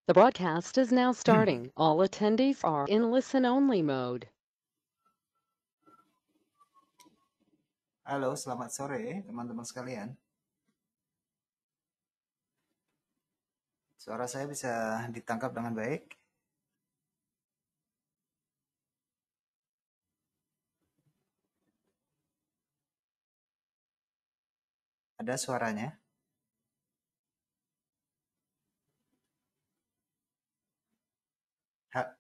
The broadcast is now starting. All attendees are in listen-only mode. Halo, selamat sore teman-teman sekalian. Suara saya bisa ditangkap dengan baik? Ada suaranya? Ha-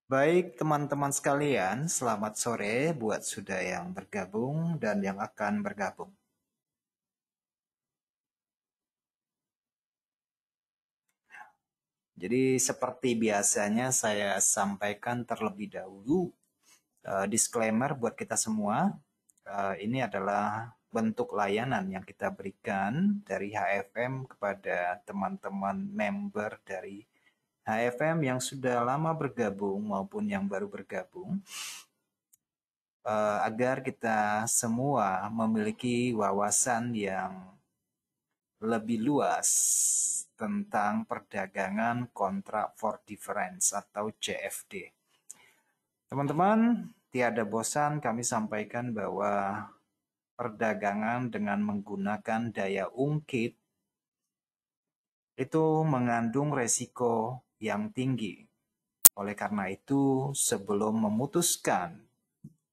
Baik teman-teman sekalian, selamat sore buat sudah yang bergabung dan yang akan bergabung. Jadi seperti biasanya saya sampaikan terlebih dahulu disclaimer buat kita semua. Ini adalah bentuk layanan yang kita berikan dari HFM kepada teman-teman member dari HFM yang sudah lama bergabung maupun yang baru bergabung, agar kita semua memiliki wawasan yang lebih luas tentang perdagangan kontrak for difference atau CFD. Teman-teman, tiada bosan kami sampaikan bahwa perdagangan dengan menggunakan daya ungkit itu mengandung resiko yang tinggi. Oleh karena itu, sebelum memutuskan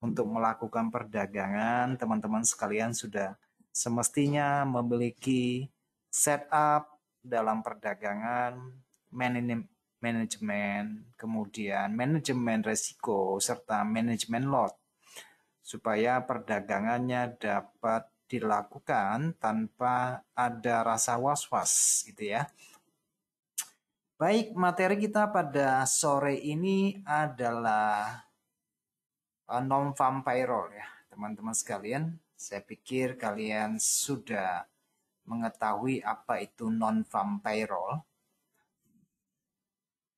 untuk melakukan perdagangan, teman-teman sekalian sudah semestinya memiliki setup dalam perdagangan, manajemen, kemudian manajemen resiko, serta manajemen lot, supaya perdagangannya dapat dilakukan tanpa ada rasa was-was gitu ya. Baik, materi kita pada sore ini adalah non-farm payroll ya, teman-teman sekalian. Saya pikir kalian sudah mengetahui apa itu non-farm payroll.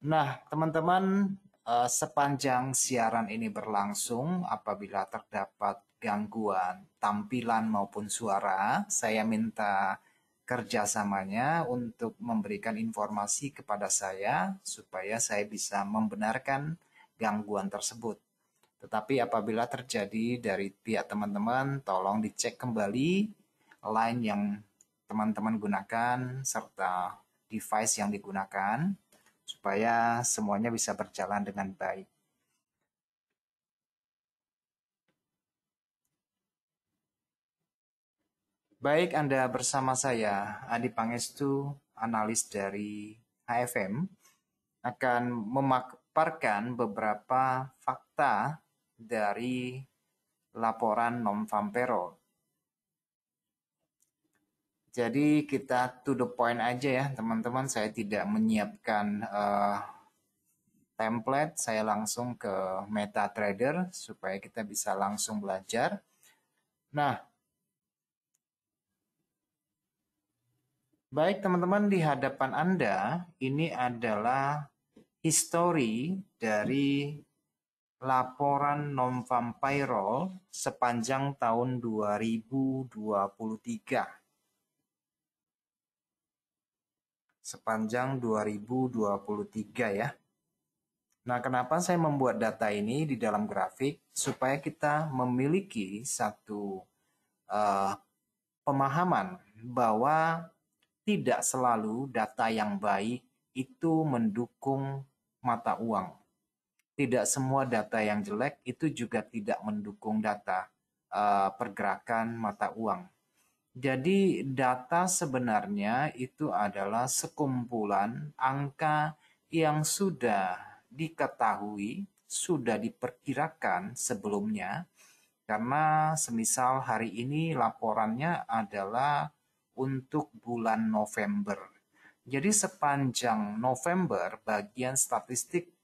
Nah, teman-teman, sepanjang siaran ini berlangsung, apabila terdapat gangguan tampilan maupun suara, saya minta kerjasamanya untuk memberikan informasi kepada saya supaya saya bisa membenarkan gangguan tersebut. Tetapi apabila terjadi dari pihak teman-teman, tolong dicek kembali line yang teman-teman gunakan serta device yang digunakan supaya semuanya bisa berjalan dengan baik. Baik, Anda bersama saya, Adi Pangestu, analis dari HFM, akan memaparkan beberapa fakta dari laporan non-farm payroll. Jadi kita to the point aja ya teman-teman, saya tidak menyiapkan template, saya langsung ke MetaTrader supaya kita bisa langsung belajar. Nah, baik teman-teman, di hadapan Anda ini adalah histori dari laporan non-farm payroll sepanjang tahun 2023. Sepanjang 2023 ya. Nah, kenapa saya membuat data ini di dalam grafik? Supaya kita memiliki satu pemahaman bahwa tidak selalu data yang baik itu mendukung mata uang. Tidak semua data yang jelek itu juga tidak mendukung data pergerakan mata uang. Jadi data sebenarnya itu adalah sekumpulan angka yang sudah diketahui, sudah diperkirakan sebelumnya, karena semisal hari ini laporannya adalah untuk bulan November. Jadi sepanjang November bagian statistik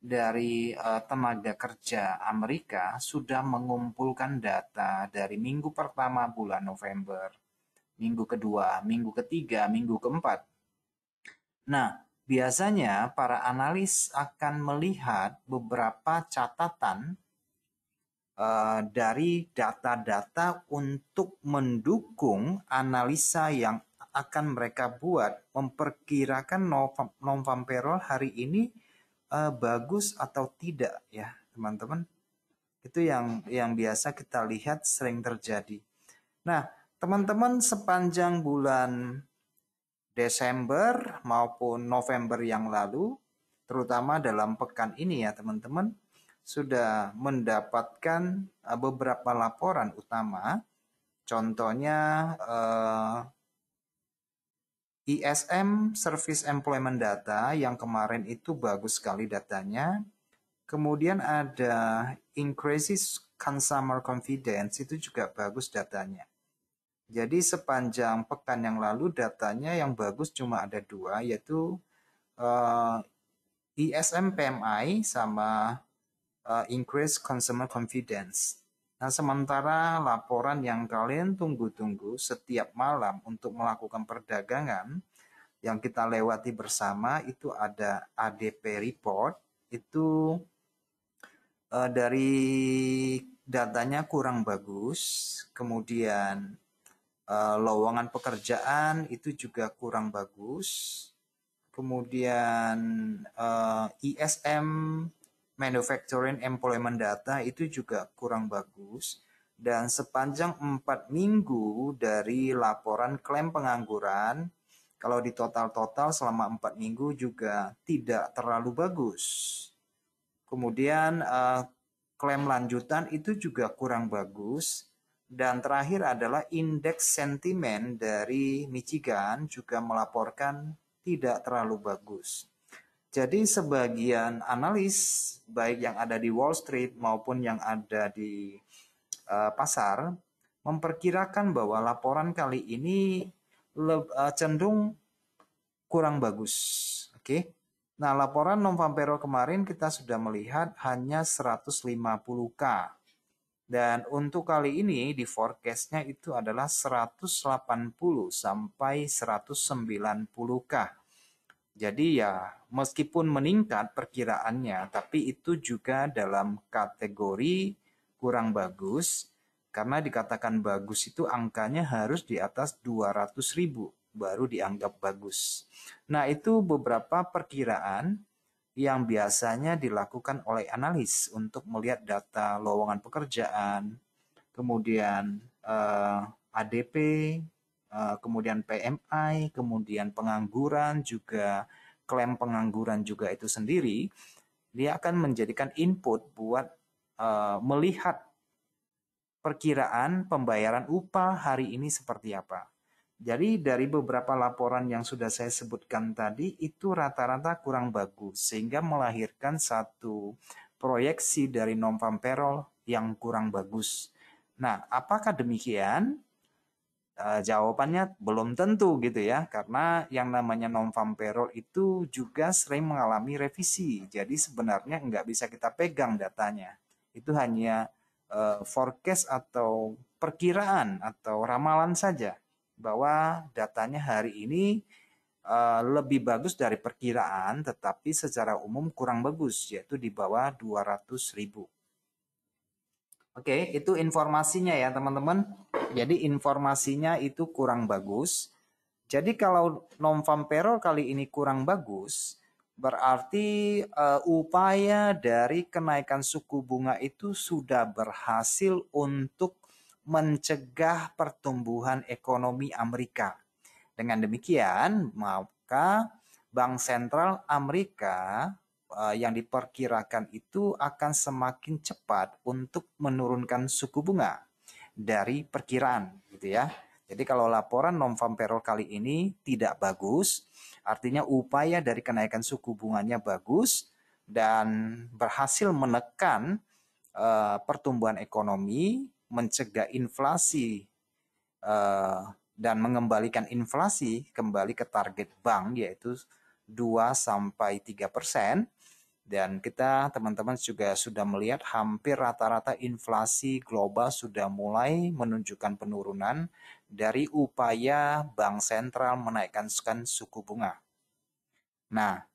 dari tenaga kerja Amerika sudah mengumpulkan data dari minggu pertama bulan November, minggu kedua, minggu ketiga, minggu keempat. Nah, biasanya para analis akan melihat beberapa catatan dari data-data untuk mendukung analisa yang akan mereka buat, memperkirakan non-farm payroll hari ini bagus atau tidak ya teman-teman. Itu yang biasa kita lihat sering terjadi. Nah, teman-teman, sepanjang bulan Desember maupun November yang lalu, terutama dalam pekan ini ya teman-teman, sudah mendapatkan beberapa laporan utama. Contohnya ISM Service Employment Data yang kemarin itu bagus sekali datanya. Kemudian ada Increases Consumer Confidence, itu juga bagus datanya. Jadi sepanjang pekan yang lalu datanya yang bagus cuma ada dua, yaitu ISM PMI sama Increase Consumer Confidence. Nah, sementara laporan yang kalian tunggu-tunggu setiap malam untuk melakukan perdagangan yang kita lewati bersama itu ada ADP report. Itu dari datanya kurang bagus, kemudian lowongan pekerjaan itu juga kurang bagus, kemudian ISM Manufacturing Employment Data itu juga kurang bagus, dan sepanjang 4 minggu dari laporan klaim pengangguran, kalau di total-total selama 4 minggu juga tidak terlalu bagus. Kemudian klaim lanjutan itu juga kurang bagus. Dan terakhir adalah indeks sentimen dari Michigan juga melaporkan tidak terlalu bagus. Jadi sebagian analis baik yang ada di Wall Street maupun yang ada di pasar memperkirakan bahwa laporan kali ini cenderung kurang bagus. Oke. Nah, laporan non-farm payroll kemarin kita sudah melihat hanya 150K. Dan untuk kali ini di forecast-nya itu adalah 180 sampai 190K. Jadi ya meskipun meningkat perkiraannya, tapi itu juga dalam kategori kurang bagus. Karena dikatakan bagus itu angkanya harus di atas 200.000 baru dianggap bagus. Nah, itu beberapa perkiraan yang biasanya dilakukan oleh analis untuk melihat data lowongan pekerjaan, kemudian ADP, kemudian PMI, kemudian pengangguran, juga klaim pengangguran juga itu sendiri. Dia akan menjadikan input buat melihat perkiraan pembayaran upah hari ini seperti apa. Jadi dari beberapa laporan yang sudah saya sebutkan tadi itu rata-rata kurang bagus sehingga melahirkan satu proyeksi dari non-farm payroll yang kurang bagus. Nah, apakah demikian? Jawabannya belum tentu gitu ya, karena yang namanya non-farm payroll itu juga sering mengalami revisi. Jadi sebenarnya nggak bisa kita pegang datanya. Itu hanya forecast atau perkiraan atau ramalan saja bahwa datanya hari ini lebih bagus dari perkiraan, tetapi secara umum kurang bagus, yaitu di bawah 200.000. Oke, itu informasinya ya teman-teman. Jadi informasinya itu kurang bagus. Jadi kalau non-farm payroll kali ini kurang bagus, berarti upaya dari kenaikan suku bunga itu sudah berhasil untuk mencegah pertumbuhan ekonomi Amerika. Dengan demikian, maka Bank Sentral Amerika yang diperkirakan itu akan semakin cepat untuk menurunkan suku bunga dari perkiraan gitu ya. Jadi kalau laporan non-farm payroll kali ini tidak bagus, artinya upaya dari kenaikan suku bunganya bagus dan berhasil menekan pertumbuhan ekonomi, mencegah inflasi dan mengembalikan inflasi kembali ke target bank yaitu 2-3%. Dan kita teman-teman juga sudah melihat hampir rata-rata inflasi global sudah mulai menunjukkan penurunan dari upaya bank sentral menaikkan suku bunga. Nah,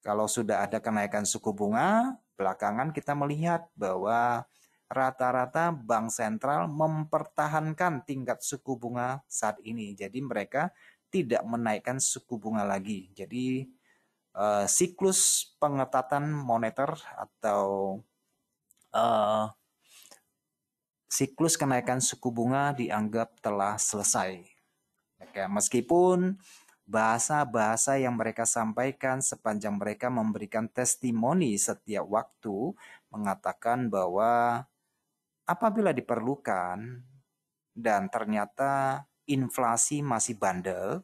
kalau sudah ada kenaikan suku bunga, belakangan kita melihat bahwa rata-rata bank sentral mempertahankan tingkat suku bunga saat ini. Jadi mereka tidak menaikkan suku bunga lagi. Jadi siklus pengetatan moneter atau siklus kenaikan suku bunga dianggap telah selesai. Oke, meskipun bahasa-bahasa yang mereka sampaikan sepanjang mereka memberikan testimoni setiap waktu mengatakan bahwa apabila diperlukan dan ternyata inflasi masih bandel,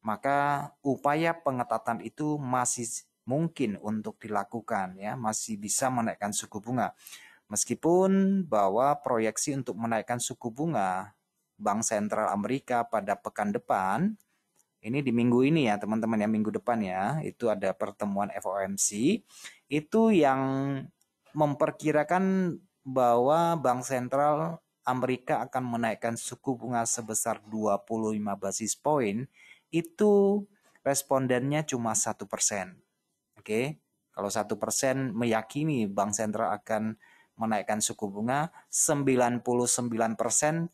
maka upaya pengetatan itu masih mungkin untuk dilakukan ya, masih bisa menaikkan suku bunga. Meskipun bahwa proyeksi untuk menaikkan suku bunga Bank Sentral Amerika pada pekan depan, ini di minggu ini ya teman-teman ya, minggu depan ya, itu ada pertemuan FOMC, itu yang memperkirakan bahwa Bank Sentral Amerika akan menaikkan suku bunga sebesar 25 basis poin, itu respondennya cuma 1%. Oke, kalau 1% meyakini Bank Sentral akan menaikkan suku bunga, 99%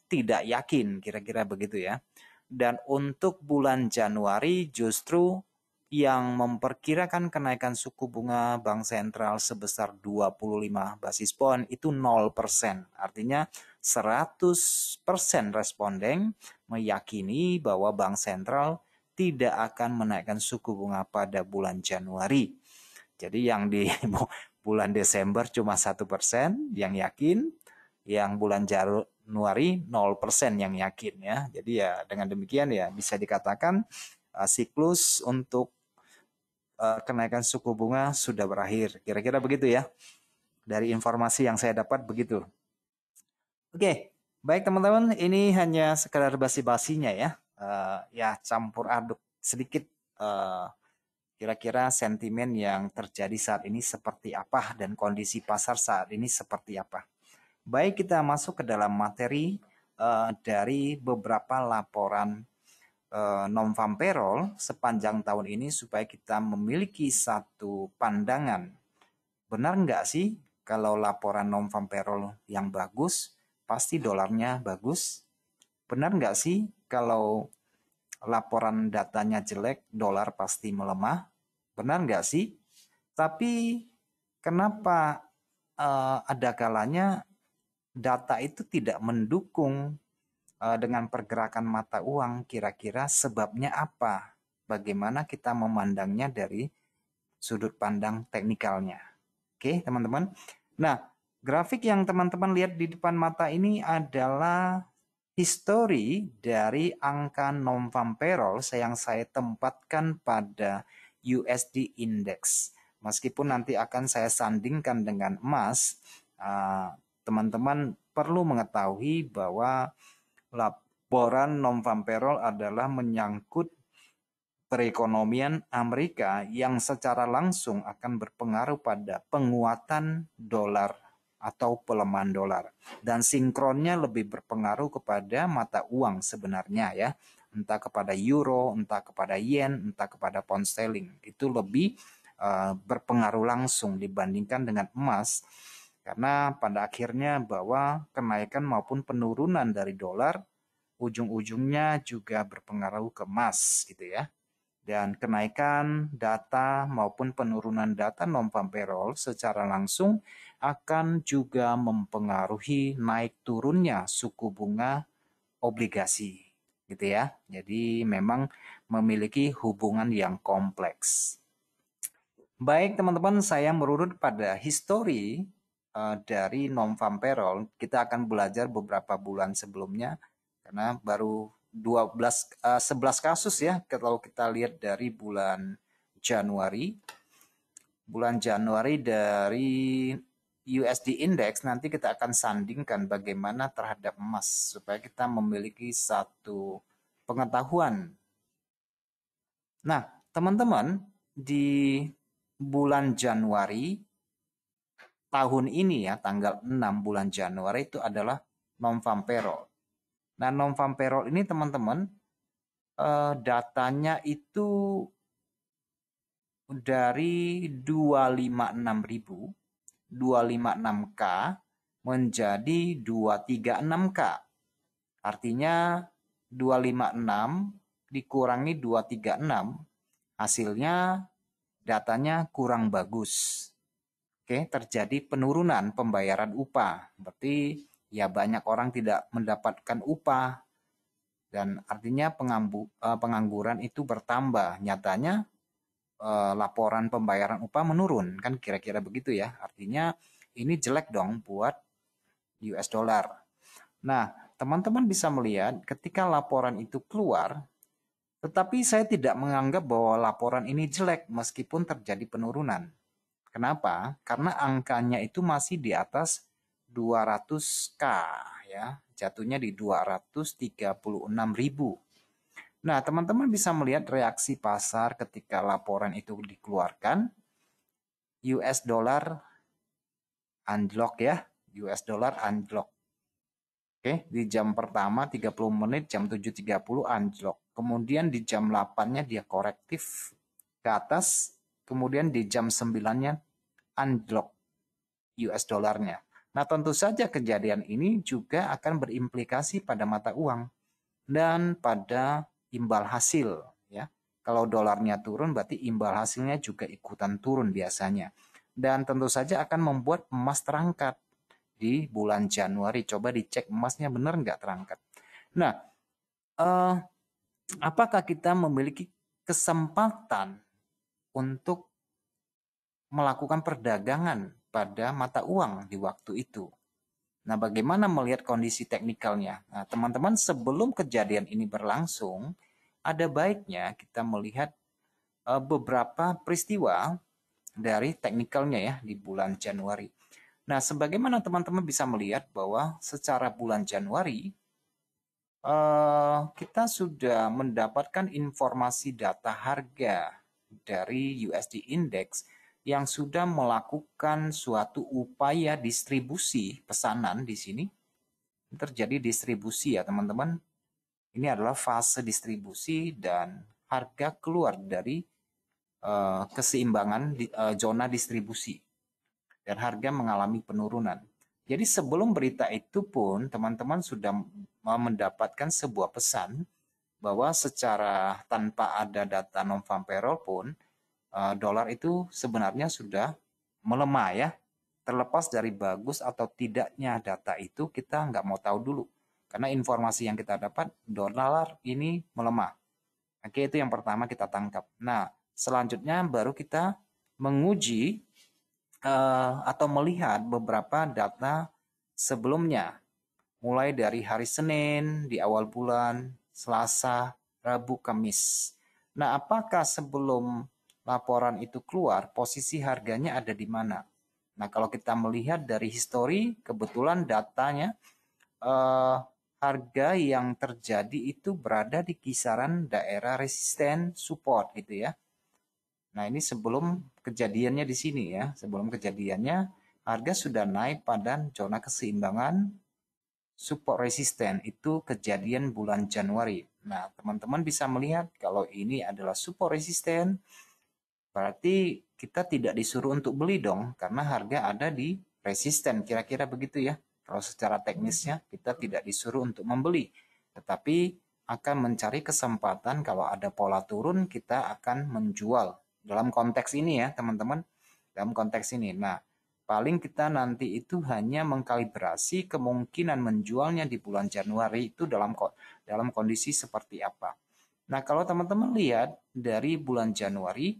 tidak yakin, kira-kira begitu ya. Dan untuk bulan Januari justru yang memperkirakan kenaikan suku bunga Bank Sentral sebesar 25 basis poin itu 0%. Artinya 100% responden meyakini bahwa Bank Sentral tidak akan menaikkan suku bunga pada bulan Januari. Jadi yang di bulan Desember cuma 1% yang yakin, yang bulan Januari 0% yang yakin ya. Jadi ya dengan demikian ya bisa dikatakan siklus untuk kenaikan suku bunga sudah berakhir. Kira-kira begitu ya. Dari informasi yang saya dapat begitu. Oke, baik teman-teman, ini hanya sekedar basi-basinya ya. Ya campur aduk sedikit kira-kira sentimen yang terjadi saat ini seperti apa dan kondisi pasar saat ini seperti apa. Baik, kita masuk ke dalam materi dari beberapa laporan non-farm payroll sepanjang tahun ini supaya kita memiliki satu pandangan. Benar nggak sih kalau laporan non-farm payroll yang bagus, pasti dolarnya bagus? Benar nggak sih kalau laporan datanya jelek, dolar pasti melemah? Benar nggak sih? Tapi kenapa ada kalanya data itu tidak mendukung dengan pergerakan mata uang? Kira-kira sebabnya apa? Bagaimana kita memandangnya dari sudut pandang teknikalnya? Oke, teman-teman. Nah, grafik yang teman-teman lihat di depan mata ini adalah histori dari angka non-farm payroll yang saya tempatkan pada USD Index. Meskipun nanti akan saya sandingkan dengan emas, teman-teman perlu mengetahui bahwa laporan non-farm payroll adalah menyangkut perekonomian Amerika yang secara langsung akan berpengaruh pada penguatan dolar atau pelemahan dolar. Dan sinkronnya lebih berpengaruh kepada mata uang sebenarnya ya. Entah kepada euro, entah kepada yen, entah kepada pound sterling. Itu lebih berpengaruh langsung dibandingkan dengan emas. Karena pada akhirnya bahwa kenaikan maupun penurunan dari dolar ujung-ujungnya juga berpengaruh ke emas gitu ya. Dan kenaikan data maupun penurunan data non-farm payroll secara langsung akan juga mempengaruhi naik turunnya suku bunga obligasi gitu ya. Jadi memang memiliki hubungan yang kompleks. Baik teman-teman, saya merunut pada histori dari non-farm payroll. Kita akan belajar beberapa bulan sebelumnya karena baru 11 kasus ya kalau kita lihat dari bulan Januari. Bulan Januari dari USD Index nanti kita akan sandingkan bagaimana terhadap emas supaya kita memiliki satu pengetahuan. Nah, teman-teman, di bulan Januari tahun ini ya, tanggal 6 bulan Januari itu adalah non-farm payroll. Nah, non-farm payroll ini teman-teman datanya itu dari 256.000, 256K menjadi 236K. Artinya 256 dikurangi 236, hasilnya datanya kurang bagus. Oke, terjadi penurunan pembayaran upah. Berarti ya banyak orang tidak mendapatkan upah dan artinya pengangguran itu bertambah. Nyatanya laporan pembayaran upah menurun, kan kira-kira begitu ya. Artinya ini jelek dong buat US dollar. Nah, teman-teman bisa melihat ketika laporan itu keluar, tetapi saya tidak menganggap bahwa laporan ini jelek meskipun terjadi penurunan. Kenapa? Karena angkanya itu masih di atas 200K ya, jatuhnya di 236.000. Nah, teman-teman bisa melihat reaksi pasar ketika laporan itu dikeluarkan. US dollar unlock ya, US dollar unlock. Oke, di jam pertama 30 menit jam 7.30 unlock. Kemudian di jam 8-nya dia korektif ke atas, kemudian di jam 9-nya unlock US dollarnya. Nah, tentu saja kejadian ini juga akan berimplikasi pada mata uang dan pada imbal hasil ya. Kalau dolarnya turun berarti imbal hasilnya juga ikutan turun biasanya. Dan tentu saja akan membuat emas terangkat di bulan Januari. Coba dicek emasnya benar nggak terangkat. Nah, apakah kita memiliki kesempatan untuk melakukan perdagangan pada mata uang di waktu itu? Nah, bagaimana melihat kondisi teknikalnya? Nah, teman-teman, sebelum kejadian ini berlangsung, ada baiknya kita melihat beberapa peristiwa dari teknikalnya ya di bulan Januari. Nah, sebagaimana teman-teman bisa melihat bahwa secara bulan Januari kita sudah mendapatkan informasi data harga dari USD Index yang sudah melakukan suatu upaya distribusi pesanan di sini. Terjadi distribusi ya teman-teman. Ini adalah fase distribusi dan harga keluar dari keseimbangan zona distribusi dan harga mengalami penurunan. Jadi sebelum berita itu pun teman-teman sudah mendapatkan sebuah pesan bahwa secara tanpa ada data non-farm payroll pun dolar itu sebenarnya sudah melemah ya. Terlepas dari bagus atau tidaknya data itu kita nggak mau tahu dulu. Karena informasi yang kita dapat dolar ini melemah. Oke, itu yang pertama kita tangkap. Nah, selanjutnya baru kita menguji atau melihat beberapa data sebelumnya. Mulai dari hari Senin, di awal bulan, Selasa, Rabu, Kamis. Nah, apakah sebelum laporan itu keluar, posisi harganya ada di mana? Nah, kalau kita melihat dari histori, kebetulan datanya harga yang terjadi itu berada di kisaran daerah resisten support gitu ya. Nah, ini sebelum kejadiannya di sini ya. Sebelum kejadiannya harga sudah naik pada zona keseimbangan support resisten. Itu kejadian bulan Januari. Nah, teman-teman bisa melihat kalau ini adalah support resisten, berarti kita tidak disuruh untuk beli dong karena harga ada di resisten. Kira-kira begitu ya. Kalau secara teknisnya kita tidak disuruh untuk membeli, tetapi akan mencari kesempatan kalau ada pola turun kita akan menjual. Dalam konteks ini ya teman-teman, dalam konteks ini. Nah, paling kita nanti itu hanya mengkalibrasi kemungkinan menjualnya di bulan Januari itu dalam kondisi seperti apa. Nah, kalau teman-teman lihat dari bulan Januari,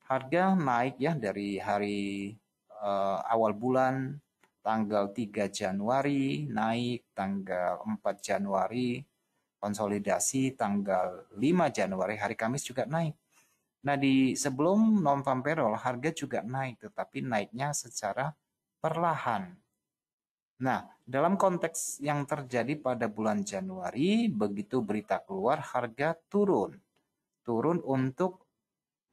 harga naik ya dari hari awal bulan tanggal 3 Januari naik, tanggal 4 Januari konsolidasi, tanggal 5 Januari hari Kamis juga naik. Nah, di sebelum non-farm payroll harga juga naik, tetapi naiknya secara perlahan. Nah, dalam konteks yang terjadi pada bulan Januari, begitu berita keluar harga turun. Turun untuk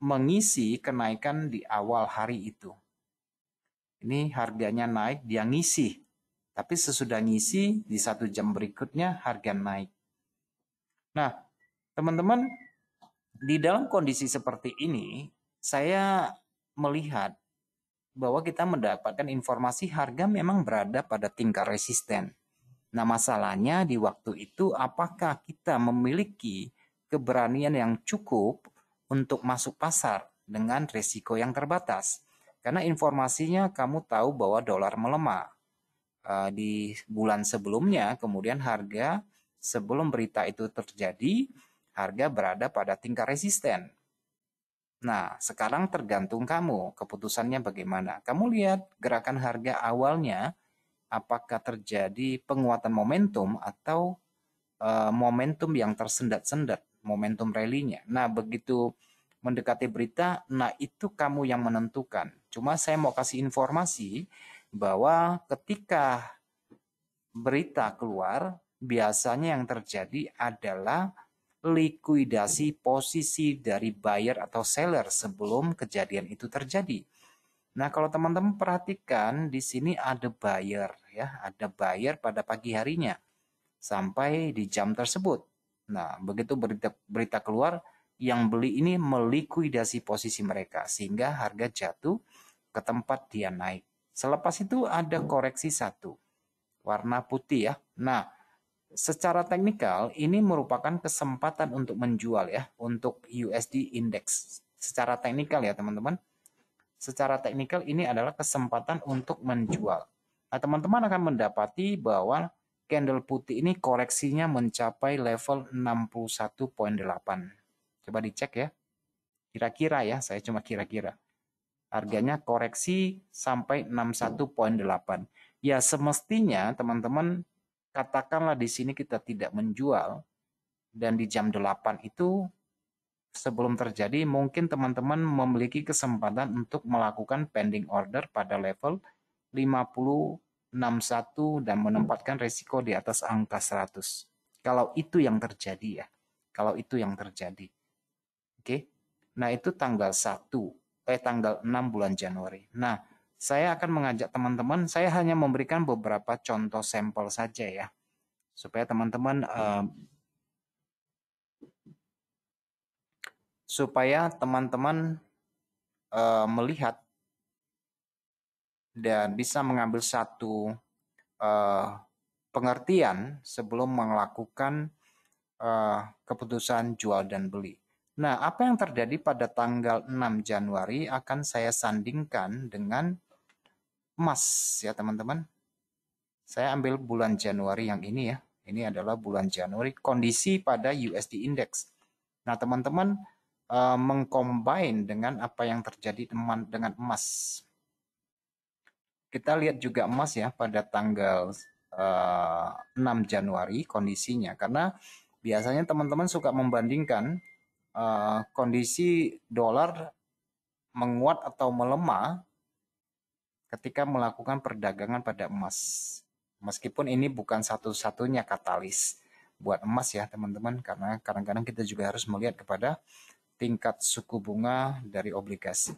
mengisi kenaikan di awal hari itu. Ini harganya naik, dia ngisi. Tapi sesudah ngisi, di 1 jam berikutnya harga naik. Nah, teman-teman, di dalam kondisi seperti ini, saya melihat bahwa kita mendapatkan informasi harga memang berada pada tingkat resisten. Nah, masalahnya di waktu itu apakah kita memiliki keberanian yang cukup untuk masuk pasar dengan risiko yang terbatas? Karena informasinya kamu tahu bahwa dolar melemah. Di bulan sebelumnya, kemudian harga sebelum berita itu terjadi, harga berada pada tingkat resisten. Nah, sekarang tergantung kamu, keputusannya bagaimana. Kamu lihat gerakan harga awalnya, apakah terjadi penguatan momentum atau momentum yang tersendat-sendat, momentum rally-nya. Nah, begitu mendekati berita, nah itu kamu yang menentukan. Cuma saya mau kasih informasi bahwa ketika berita keluar, biasanya yang terjadi adalah likuidasi posisi dari buyer atau seller sebelum kejadian itu terjadi. Nah, kalau teman-teman perhatikan di sini ada buyer ya, ada buyer pada pagi harinya sampai di jam tersebut. Nah, begitu berita keluar, yang beli ini melikuidasi posisi mereka sehingga harga jatuh ke tempat dia naik. Selepas itu ada koreksi satu, warna putih ya. Nah, secara teknikal ini merupakan kesempatan untuk menjual ya, untuk USD index. Secara teknikal ya teman-teman. Secara teknikal ini adalah kesempatan untuk menjual. Nah, teman-teman akan mendapati bahwa candle putih ini koreksinya mencapai level 61,8. Coba dicek ya. Kira-kira ya, saya cuma kira-kira. Harganya koreksi sampai 61,8. Ya semestinya teman-teman katakanlah di sini kita tidak menjual dan di jam 8 itu sebelum terjadi mungkin teman-teman memiliki kesempatan untuk melakukan pending order pada level 50,61 dan menempatkan risiko di atas angka 100. Kalau itu yang terjadi ya. Kalau itu yang terjadi. Oke. Nah, itu tanggal 6 bulan Januari. Nah, saya akan mengajak teman-teman, saya hanya memberikan beberapa contoh sampel saja ya. Supaya teman-teman melihat dan bisa mengambil satu pengertian sebelum melakukan keputusan jual dan beli. Nah, apa yang terjadi pada tanggal 6 Januari akan saya sandingkan dengan emas ya teman-teman. Saya ambil bulan Januari yang ini ya. Ini adalah bulan Januari kondisi pada USD Index. Nah, teman-teman mengcombine dengan apa yang terjadi dengan emas. Kita lihat juga emas ya pada tanggal 6 Januari kondisinya. Karena biasanya teman-teman suka membandingkan kondisi dolar menguat atau melemah ketika melakukan perdagangan pada emas. Meskipun ini bukan satu-satunya katalis buat emas ya teman-teman, karena kadang-kadang kita juga harus melihat kepada tingkat suku bunga dari obligasi.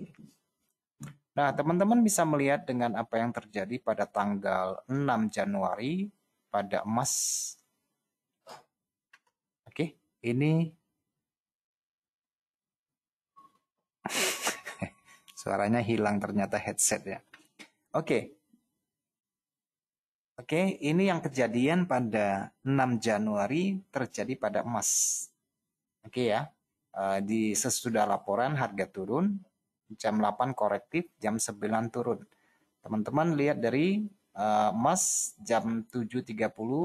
Nah, teman-teman bisa melihat dengan apa yang terjadi pada tanggal 6 Januari pada emas. Oke, ini suaranya hilang ternyata headset ya. Oke. Oke, ini yang kejadian pada 6 Januari terjadi pada emas. Oke ya. Di sesudah laporan harga turun, jam 8 korektif, jam 9 turun. Teman-teman lihat dari emas jam 7.30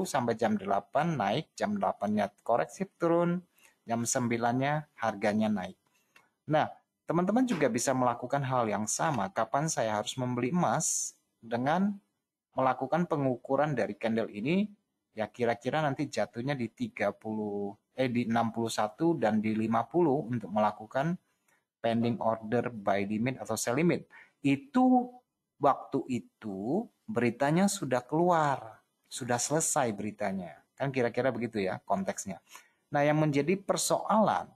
sampai jam 8 naik, jam 8-nya korektif turun, jam 9-nya harganya naik. Nah, teman-teman juga bisa melakukan hal yang sama. Kapan saya harus membeli emas dengan melakukan pengukuran dari candle ini, ya kira-kira nanti jatuhnya di 61 dan di 50 untuk melakukan pending order buy limit atau sell limit. Itu waktu itu beritanya sudah keluar, sudah selesai beritanya. Kan kira-kira begitu ya konteksnya. Nah, yang menjadi persoalan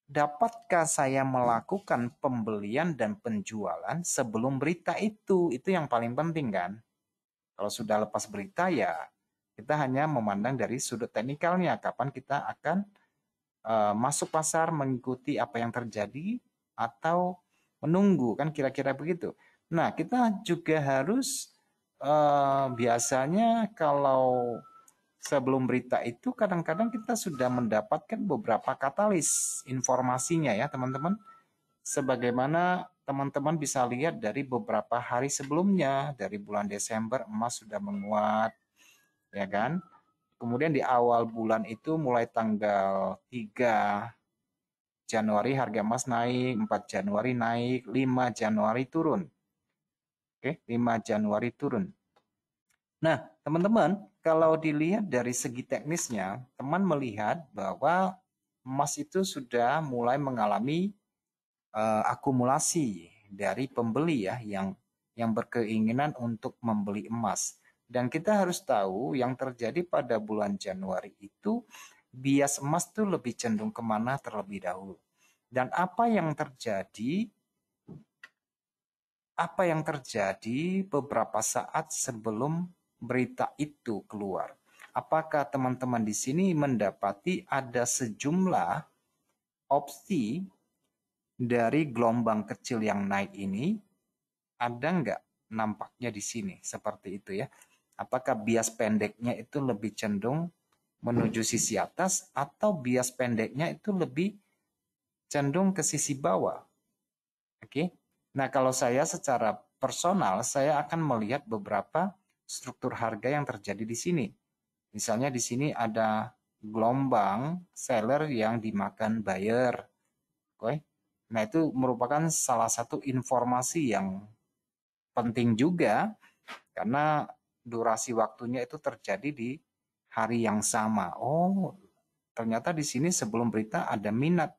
dapatkah saya melakukan pembelian dan penjualan sebelum berita itu? Itu yang paling penting kan. Kalau sudah lepas berita ya kita hanya memandang dari sudut teknikalnya, kapan kita akan masuk pasar, mengikuti apa yang terjadi, atau menunggu, kan kira-kira begitu. Nah, kita juga harus biasanya kalau sebelum berita itu kadang-kadang kita sudah mendapatkan beberapa katalis informasinya ya teman-teman. Sebagaimana teman-teman bisa lihat dari beberapa hari sebelumnya, dari bulan Desember emas sudah menguat, ya kan? Kemudian di awal bulan itu mulai tanggal 3 Januari harga emas naik, 4 Januari naik, 5 Januari turun. Oke, 5 Januari turun. Nah, teman-teman, kalau dilihat dari segi teknisnya, teman melihat bahwa emas itu sudah mulai mengalami akumulasi dari pembeli ya yang berkeinginan untuk membeli emas. Dan kita harus tahu yang terjadi pada bulan Januari itu bias emas itu lebih cenderung kemana terlebih dahulu. Dan apa yang terjadi beberapa saat sebelum berita itu keluar? Apakah teman-teman di sini mendapati ada sejumlah opsi dari gelombang kecil yang naik ini? Ada nggak nampaknya di sini seperti itu ya? Apakah bias pendeknya itu lebih cenderung menuju sisi atas atau bias pendeknya itu lebih cenderung ke sisi bawah? Oke. Nah, kalau saya secara personal, saya akan melihat beberapa struktur harga yang terjadi di sini. Misalnya di sini ada gelombang seller yang dimakan buyer. Oke. Nah, itu merupakan salah satu informasi yang penting juga karena durasi waktunya itu terjadi di hari yang sama. Oh, ternyata di sini sebelum berita ada minat.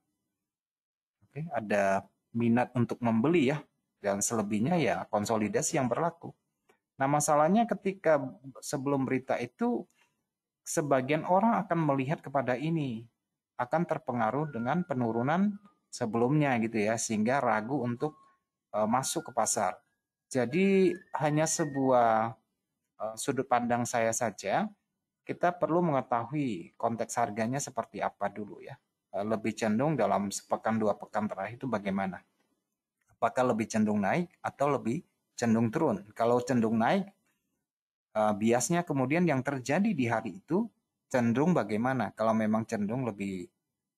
Oke, ada minat untuk membeli ya. Dan selebihnya ya konsolidasi yang berlaku. Nah, masalahnya ketika sebelum berita itu sebagian orang akan melihat kepada ini, akan terpengaruh dengan penurunan sebelumnya gitu ya, sehingga ragu untuk masuk ke pasar. Jadi hanya sebuah sudut pandang saya saja, kita perlu mengetahui konteks harganya seperti apa dulu ya. Lebih cenderung dalam sepekan 2 pekan terakhir itu bagaimana? Apakah lebih cenderung naik atau lebih cenderung turun? Kalau cenderung naik, biasnya kemudian yang terjadi di hari itu cenderung bagaimana? Kalau memang cenderung lebih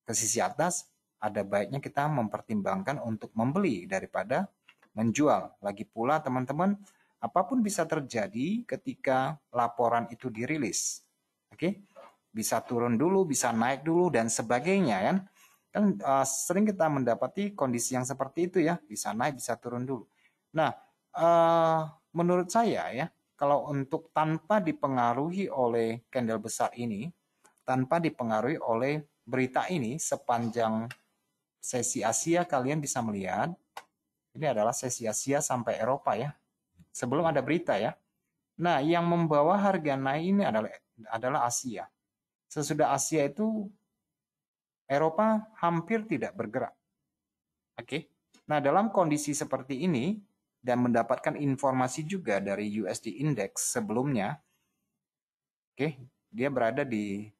ke sisi atas, ada baiknya kita mempertimbangkan untuk membeli daripada menjual. Lagi pula teman-teman, apapun bisa terjadi ketika laporan itu dirilis. Oke, bisa turun dulu, bisa naik dulu dan sebagainya kan. Kan sering kita mendapati kondisi yang seperti itu ya, bisa naik, bisa turun dulu. Nah, menurut saya ya, kalau untuk tanpa dipengaruhi oleh candle besar ini, tanpa dipengaruhi oleh berita ini, sepanjang sesi Asia kalian bisa melihat, ini adalah sesi Asia sampai Eropa ya, sebelum ada berita ya. Nah, yang membawa harga naik ini adalah Asia. Sesudah Asia itu Eropa hampir tidak bergerak. Oke. Nah, dalam kondisi seperti ini dan mendapatkan informasi juga dari USD Index sebelumnya, oke, dia berada di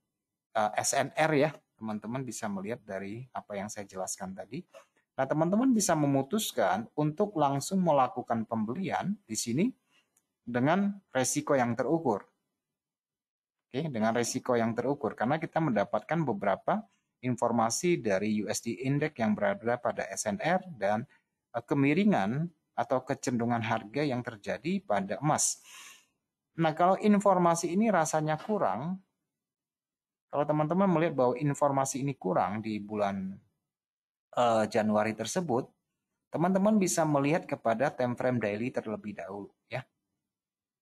SNR ya. Teman-teman bisa melihat dari apa yang saya jelaskan tadi. Nah, teman-teman bisa memutuskan untuk langsung melakukan pembelian di sini dengan resiko yang terukur. Oke, dengan resiko yang terukur karena kita mendapatkan beberapa informasi dari USD Index yang berada pada SNR dan kemiringan atau kecenderungan harga yang terjadi pada emas. Nah, kalau informasi ini rasanya kurang, kalau teman-teman melihat bahwa informasi ini kurang di bulan Januari tersebut, teman-teman bisa melihat kepada time frame daily terlebih dahulu ya.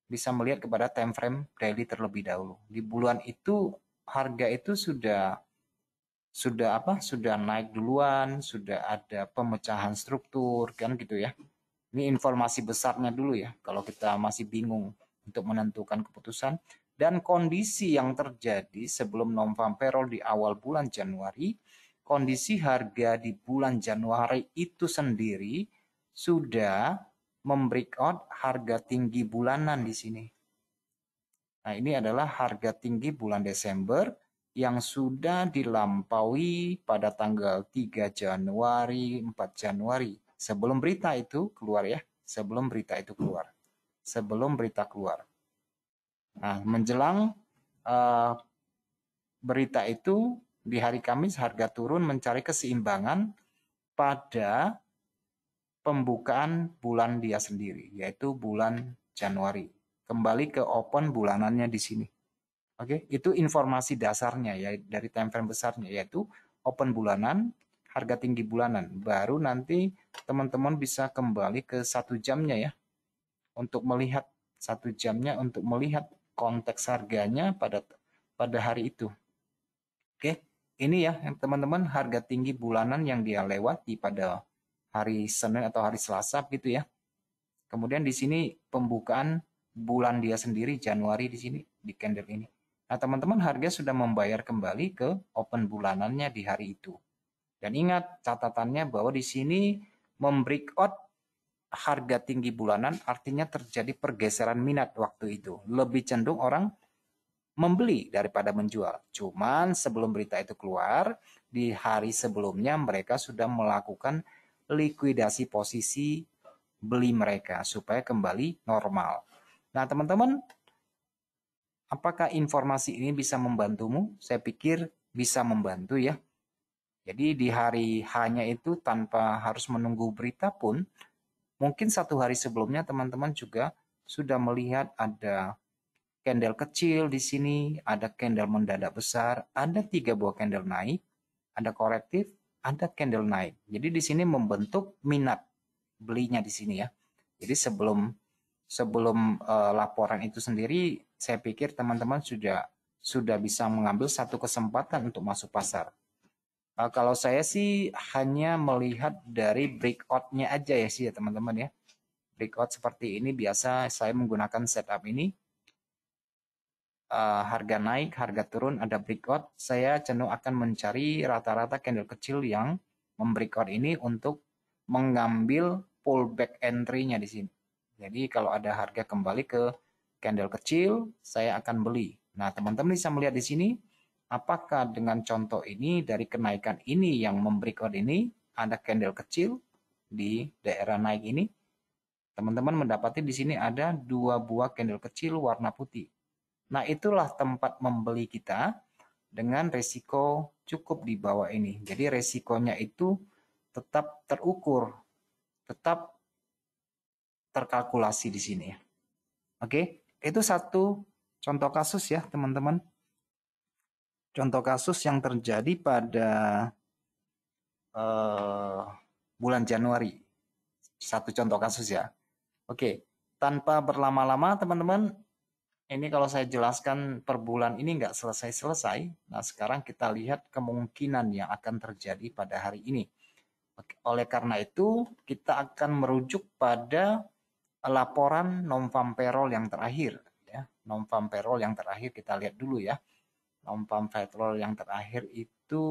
Bisa melihat kepada time frame daily terlebih dahulu. Di bulan itu harga itu sudah naik duluan, sudah ada pemecahan struktur kan gitu ya. Ini informasi besarnya dulu ya. Kalau kita masih bingung untuk menentukan keputusan dan kondisi yang terjadi sebelum non farm payroll di awal bulan Januari, kondisi harga di bulan Januari itu sendiri sudah membreakout harga tinggi bulanan di sini. Nah, ini adalah harga tinggi bulan Desember yang sudah dilampaui pada tanggal 3 Januari, 4 Januari. Sebelum berita itu keluar ya, sebelum berita itu keluar. Sebelum berita keluar. Nah, menjelang berita itu di hari Kamis harga turun mencari keseimbangan pada pembukaan bulan dia sendiri, yaitu bulan Januari. Kembali ke open bulanannya di sini. Oke, itu informasi dasarnya ya dari time frame besarnya, yaitu open bulanan, harga tinggi bulanan. Baru nanti teman-teman bisa kembali ke 1 jamnya ya, untuk melihat 1 jamnya untuk melihat konteks harganya pada hari itu. Oke, ini ya teman-teman harga tinggi bulanan yang dia lewati pada hari Senin atau hari Selasa gitu ya. Kemudian di sini pembukaan bulan dia sendiri Januari di sini di candle ini. Nah, teman-teman harga sudah membayar kembali ke open bulanannya di hari itu. Dan ingat catatannya bahwa di sini membreakout harga tinggi bulanan artinya terjadi pergeseran minat waktu itu. Lebih cenderung orang membeli daripada menjual. Cuman sebelum berita itu keluar, di hari sebelumnya mereka sudah melakukan likuidasi posisi beli mereka supaya kembali normal. Nah, teman-teman, apakah informasi ini bisa membantumu? Saya pikir bisa membantu ya. Jadi di hari hanya itu tanpa harus menunggu berita pun, mungkin 1 hari sebelumnya teman-teman juga sudah melihat ada candle kecil di sini, ada candle mendadak besar, ada 3 buah candle naik, ada korektif, ada candle naik. Jadi di sini membentuk minat belinya di sini ya. Jadi sebelum laporan itu sendiri, saya pikir teman-teman sudah bisa mengambil satu kesempatan untuk masuk pasar. Kalau saya sih hanya melihat dari breakout-nya aja ya sih ya teman-teman ya. Breakout seperti ini biasa saya menggunakan setup ini. Harga naik, harga turun, ada breakout. Saya cenderung akan mencari rata-rata candle kecil yang membreakout ini untuk mengambil pullback entry-nya di sini. Jadi kalau ada harga kembali ke candle kecil, saya akan beli. Nah, teman-teman bisa melihat di sini, apakah dengan contoh ini dari kenaikan ini yang membreakout ini, ada candle kecil di daerah naik ini, teman-teman mendapati di sini ada 2 buah candle kecil warna putih. Nah, itulah tempat membeli kita dengan resiko cukup di bawah ini. Jadi resikonya itu tetap terukur, tetap terkalkulasi di sini ya. Oke, itu satu contoh kasus ya teman-teman. Contoh kasus yang terjadi pada bulan Januari. Satu contoh kasus ya. Oke, tanpa berlama-lama teman-teman, ini kalau saya jelaskan per bulan ini nggak selesai-selesai. Nah, sekarang kita lihat kemungkinan yang akan terjadi pada hari ini. Oleh karena itu, kita akan merujuk pada laporan non-farm payroll yang terakhir. Ya. Non-farm payroll yang terakhir kita lihat dulu ya. Non-farm payroll yang terakhir itu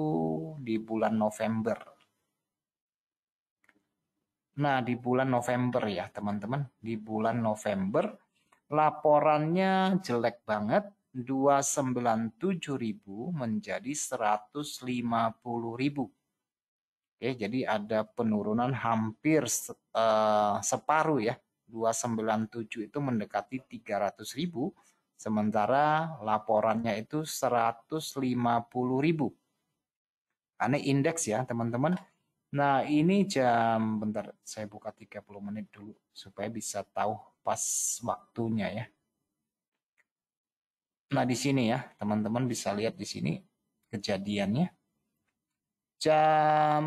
di bulan November. Nah, di bulan November ya teman-teman. Di bulan November laporannya jelek banget, 297.000 menjadi 150.000. Oke, jadi ada penurunan hampir separuh ya. 297 itu mendekati 300.000, sementara laporannya itu 150.000. Karena indeks ya teman-teman. Nah, ini bentar, saya buka 30 menit dulu supaya bisa tahu pas waktunya ya. Nah, di sini ya, teman-teman bisa lihat di sini kejadiannya. Jam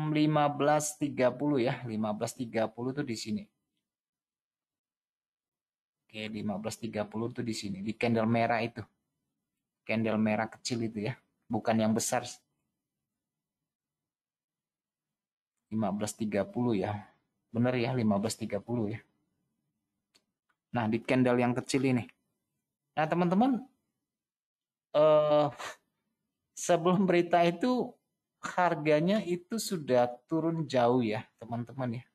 15.30 ya, 15.30 tuh di sini. Oke, 15.30 tuh di sini, di candle merah itu. Candle merah kecil itu ya, bukan yang besar. 15.30 ya. Benar ya, 15.30 ya. Nah, di candle yang kecil ini. Nah, teman-teman, sebelum berita itu harganya itu sudah turun jauh ya, teman-teman ya.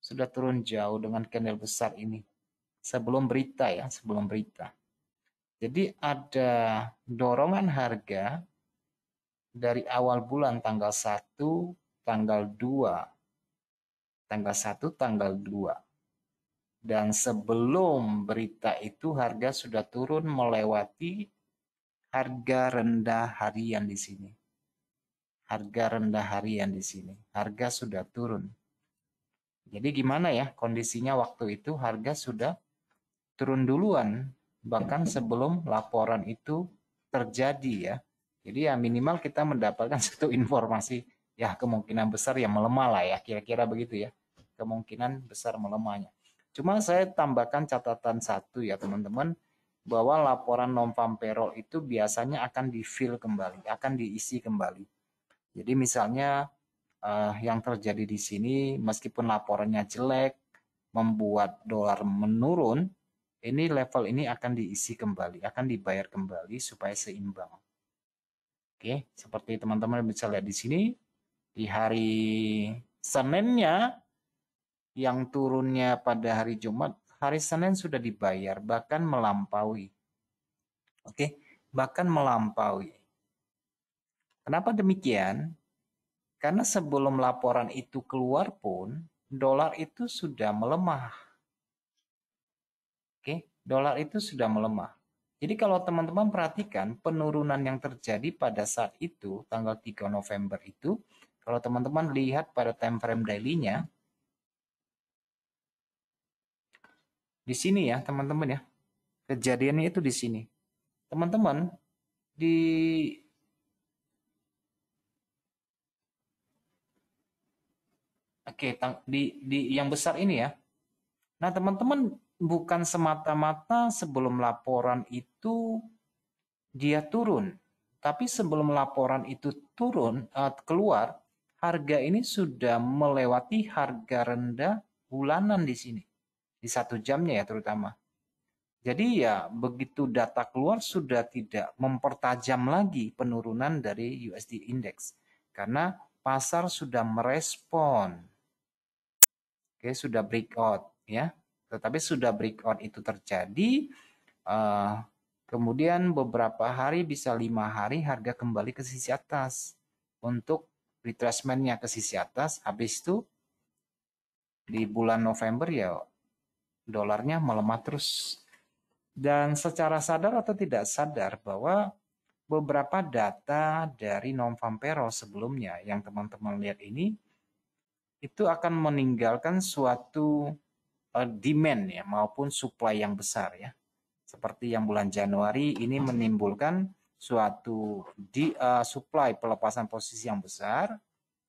Sudah turun jauh dengan candle besar ini. Sebelum berita ya, sebelum berita. Jadi ada dorongan harga dari awal bulan tanggal 1, tanggal 2, tanggal 1, tanggal 2. Dan sebelum berita itu harga sudah turun melewati harga rendah harian di sini. Harga rendah harian di sini. Harga sudah turun. Jadi gimana ya kondisinya waktu itu harga sudah turun duluan. Bahkan sebelum laporan itu terjadi ya. Jadi ya minimal kita mendapatkan satu informasi ya kemungkinan besar ya melemah lah ya. Kira-kira begitu ya. Kemungkinan besar melemahnya. Cuma saya tambahkan catatan satu ya teman-teman, bahwa laporan non-farm payroll itu biasanya akan di-fill kembali, akan diisi kembali. Jadi misalnya yang terjadi di sini meskipun laporannya jelek, membuat dolar menurun, ini level ini akan diisi kembali, akan dibayar kembali supaya seimbang. Oke, seperti teman-teman bisa lihat di sini, di hari Seninnya yang turunnya pada hari Jumat, hari Senin sudah dibayar, bahkan melampaui. Oke, bahkan melampaui. Kenapa demikian? Karena sebelum laporan itu keluar pun, dolar itu sudah melemah. Oke, dolar itu sudah melemah. Jadi kalau teman-teman perhatikan penurunan yang terjadi pada saat itu, tanggal 3 November itu, kalau teman-teman lihat pada time frame daily-nya, di sini ya teman-teman ya, kejadiannya itu di sini. Teman-teman, di di yang besar ini ya. Nah, teman-teman bukan semata-mata sebelum laporan itu dia turun, tapi sebelum laporan itu turun keluar, harga ini sudah melewati harga rendah bulanan di sini, di 1 jamnya ya terutama. Jadi ya begitu data keluar sudah tidak mempertajam lagi penurunan dari USD Index karena pasar sudah merespon. Oke, sudah breakout ya. Tetapi sudah breakout itu terjadi, kemudian beberapa hari bisa 5 hari harga kembali ke sisi atas untuk retracement-nya ke sisi atas. Habis itu di bulan November ya dolarnya melemah terus. Dan secara sadar atau tidak sadar bahwa beberapa data dari non-farm payroll sebelumnya yang teman-teman lihat ini itu akan meninggalkan suatu demand ya maupun supply yang besar ya. Seperti yang bulan Januari ini menimbulkan suatu supply pelepasan posisi yang besar.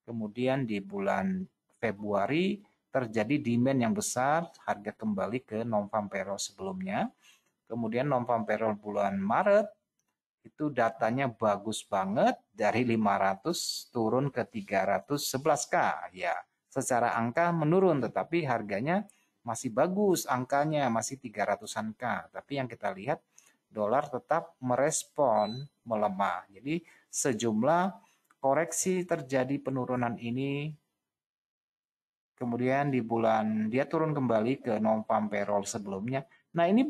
Kemudian di bulan Februari terjadi demand yang besar, harga kembali ke non-farm payroll sebelumnya. Kemudian non-farm payroll bulan Maret itu datanya bagus banget, dari 500 turun ke 311K. Ya, secara angka menurun tetapi harganya masih bagus, angkanya masih 300-an K. Tapi yang kita lihat dolar tetap merespon melemah. Jadi sejumlah koreksi terjadi penurunan ini, kemudian di bulan dia turun kembali ke non-farm payroll sebelumnya. Nah ini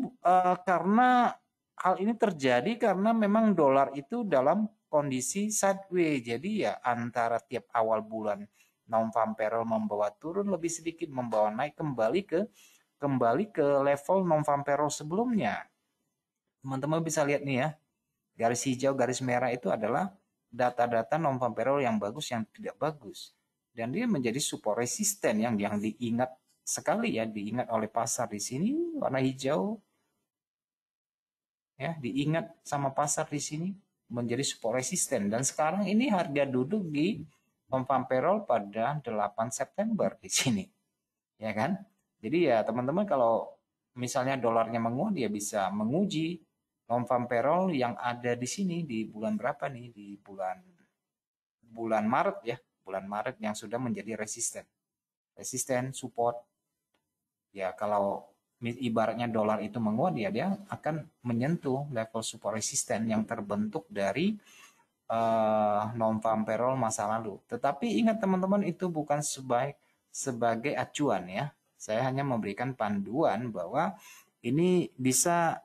karena hal ini terjadi karena memang dolar itu dalam kondisi sideways. Jadi ya antara tiap awal bulan non-farm payroll membawa turun lebih sedikit, membawa naik kembali ke level non-farm payroll sebelumnya. Teman-teman bisa lihat nih ya, garis hijau, garis merah itu adalah data-data non-farm payroll yang bagus, yang tidak bagus. Dan dia menjadi support resisten yang diingat sekali ya, diingat oleh pasar di sini warna hijau ya, diingat sama pasar di sini menjadi support resisten. Dan sekarang ini harga duduk di non-farm payroll pada 8 September di sini. Ya kan? Jadi ya teman-teman kalau misalnya dolarnya menguat dia bisa menguji non-farm payroll yang ada di sini di bulan berapa nih, di bulan Maret ya, bulan Maret yang sudah menjadi resisten support ya. Kalau ibaratnya dolar itu menguat ya dia akan menyentuh level support resisten yang terbentuk dari non-farm payroll masa lalu. Tetapi ingat teman-teman, itu bukan sebagai acuan ya. Saya hanya memberikan panduan bahwa ini bisa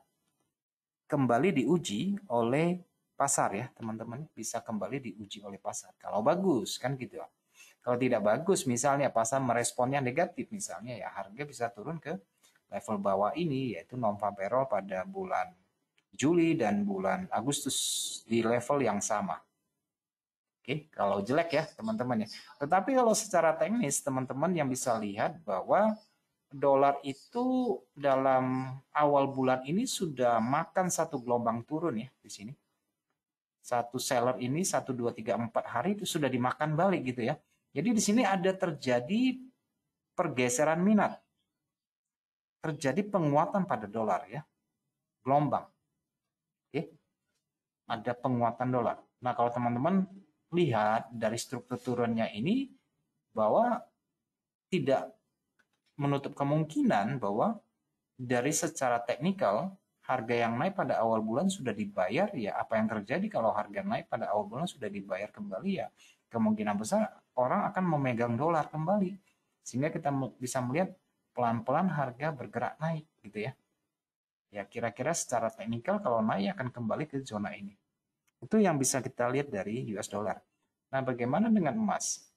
kembali diuji oleh pasar ya teman-teman, bisa kembali diuji oleh pasar. Kalau bagus kan gitu. Kalau tidak bagus misalnya pasar meresponnya negatif misalnya ya, harga bisa turun ke level bawah ini, yaitu non-farm payroll pada bulan Juli dan bulan Agustus di level yang sama. Oke, kalau jelek ya teman-teman ya. Tetapi kalau secara teknis teman-teman yang bisa lihat bahwa dolar itu dalam awal bulan ini sudah makan satu gelombang turun ya di sini. Satu seller ini 1, 2, 3, 4 hari itu sudah dimakan balik gitu ya. Jadi di sini ada terjadi pergeseran minat. Terjadi penguatan pada dolar ya. Gelombang. Oke. Ada penguatan dolar. Nah, kalau teman-teman lihat dari struktur turunnya ini bahwa tidak menutup kemungkinan bahwa dari secara teknikal harga yang naik pada awal bulan sudah dibayar ya, apa yang terjadi kalau harga naik pada awal bulan sudah dibayar kembali ya, kemungkinan besar orang akan memegang dolar kembali, sehingga kita bisa melihat pelan-pelan harga bergerak naik gitu ya. Ya kira-kira secara teknikal kalau naik akan kembali ke zona ini. Itu yang bisa kita lihat dari US dollar. Nah, bagaimana dengan emas?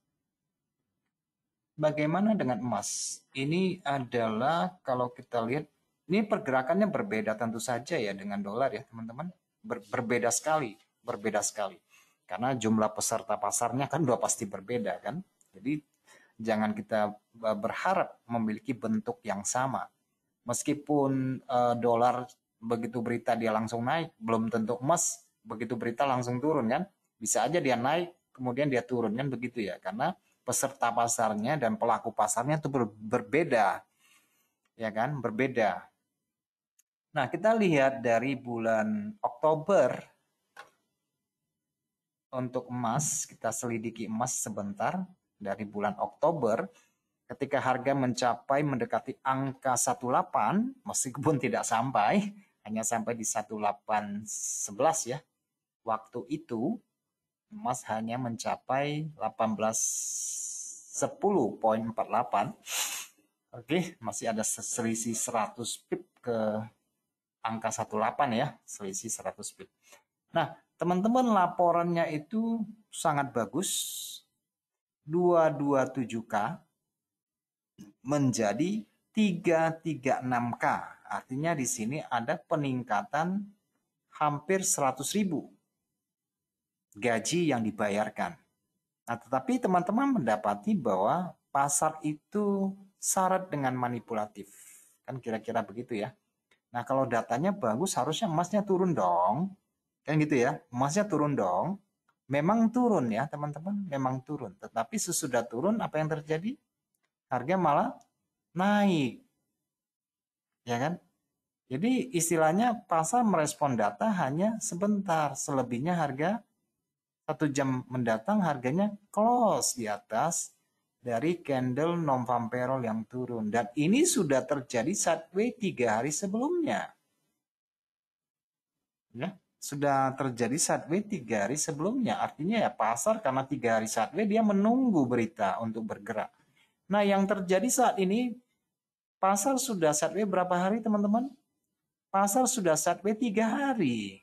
Bagaimana dengan emas? Ini adalah kalau kita lihat, ini pergerakannya berbeda tentu saja ya dengan dolar ya teman-teman. Berbeda sekali, berbeda sekali. Karena jumlah peserta pasarnya kan udah pasti berbeda kan. Jadi jangan kita berharap memiliki bentuk yang sama. Meskipun dolar begitu berita dia langsung naik, belum tentu emas begitu berita langsung turun kan. Bisa aja dia naik, kemudian dia turun kan begitu ya. Karena peserta pasarnya dan pelaku pasarnya itu berbeda, ya kan, berbeda. Nah, kita lihat dari bulan Oktober untuk emas, kita selidiki emas sebentar. Dari bulan Oktober, ketika harga mencapai mendekati angka 18, meskipun tidak sampai, hanya sampai di 1811 ya. Waktu itu emas hanya mencapai 1810,48. Oke, masih ada selisih 100 pip ke angka 18 ya, selisih 100 pip. Nah, teman-teman laporannya itu sangat bagus. 227K menjadi 336K. Artinya di sini ada peningkatan hampir 100.000 gaji yang dibayarkan. Nah, tetapi teman-teman mendapati bahwa pasar itu syarat dengan manipulatif. Kan kira-kira begitu ya. Nah, kalau datanya bagus harusnya emasnya turun dong. Kan gitu ya. Emasnya turun dong. Memang turun ya, teman-teman. Memang turun. Tetapi sesudah turun apa yang terjadi? Harga malah naik. Ya kan? Jadi istilahnya pasar merespon data hanya sebentar. Selebihnya harga 1 jam mendatang harganya close di atas dari candle non-farm payroll yang turun. Dan ini sudah terjadi sideways 3 hari sebelumnya. Ya, sudah terjadi sideways 3 hari sebelumnya. Artinya ya pasar karena 3 hari sideways dia menunggu berita untuk bergerak. Nah, yang terjadi saat ini pasar sudah sideways berapa hari teman-teman? Pasar sudah sideways 3 hari.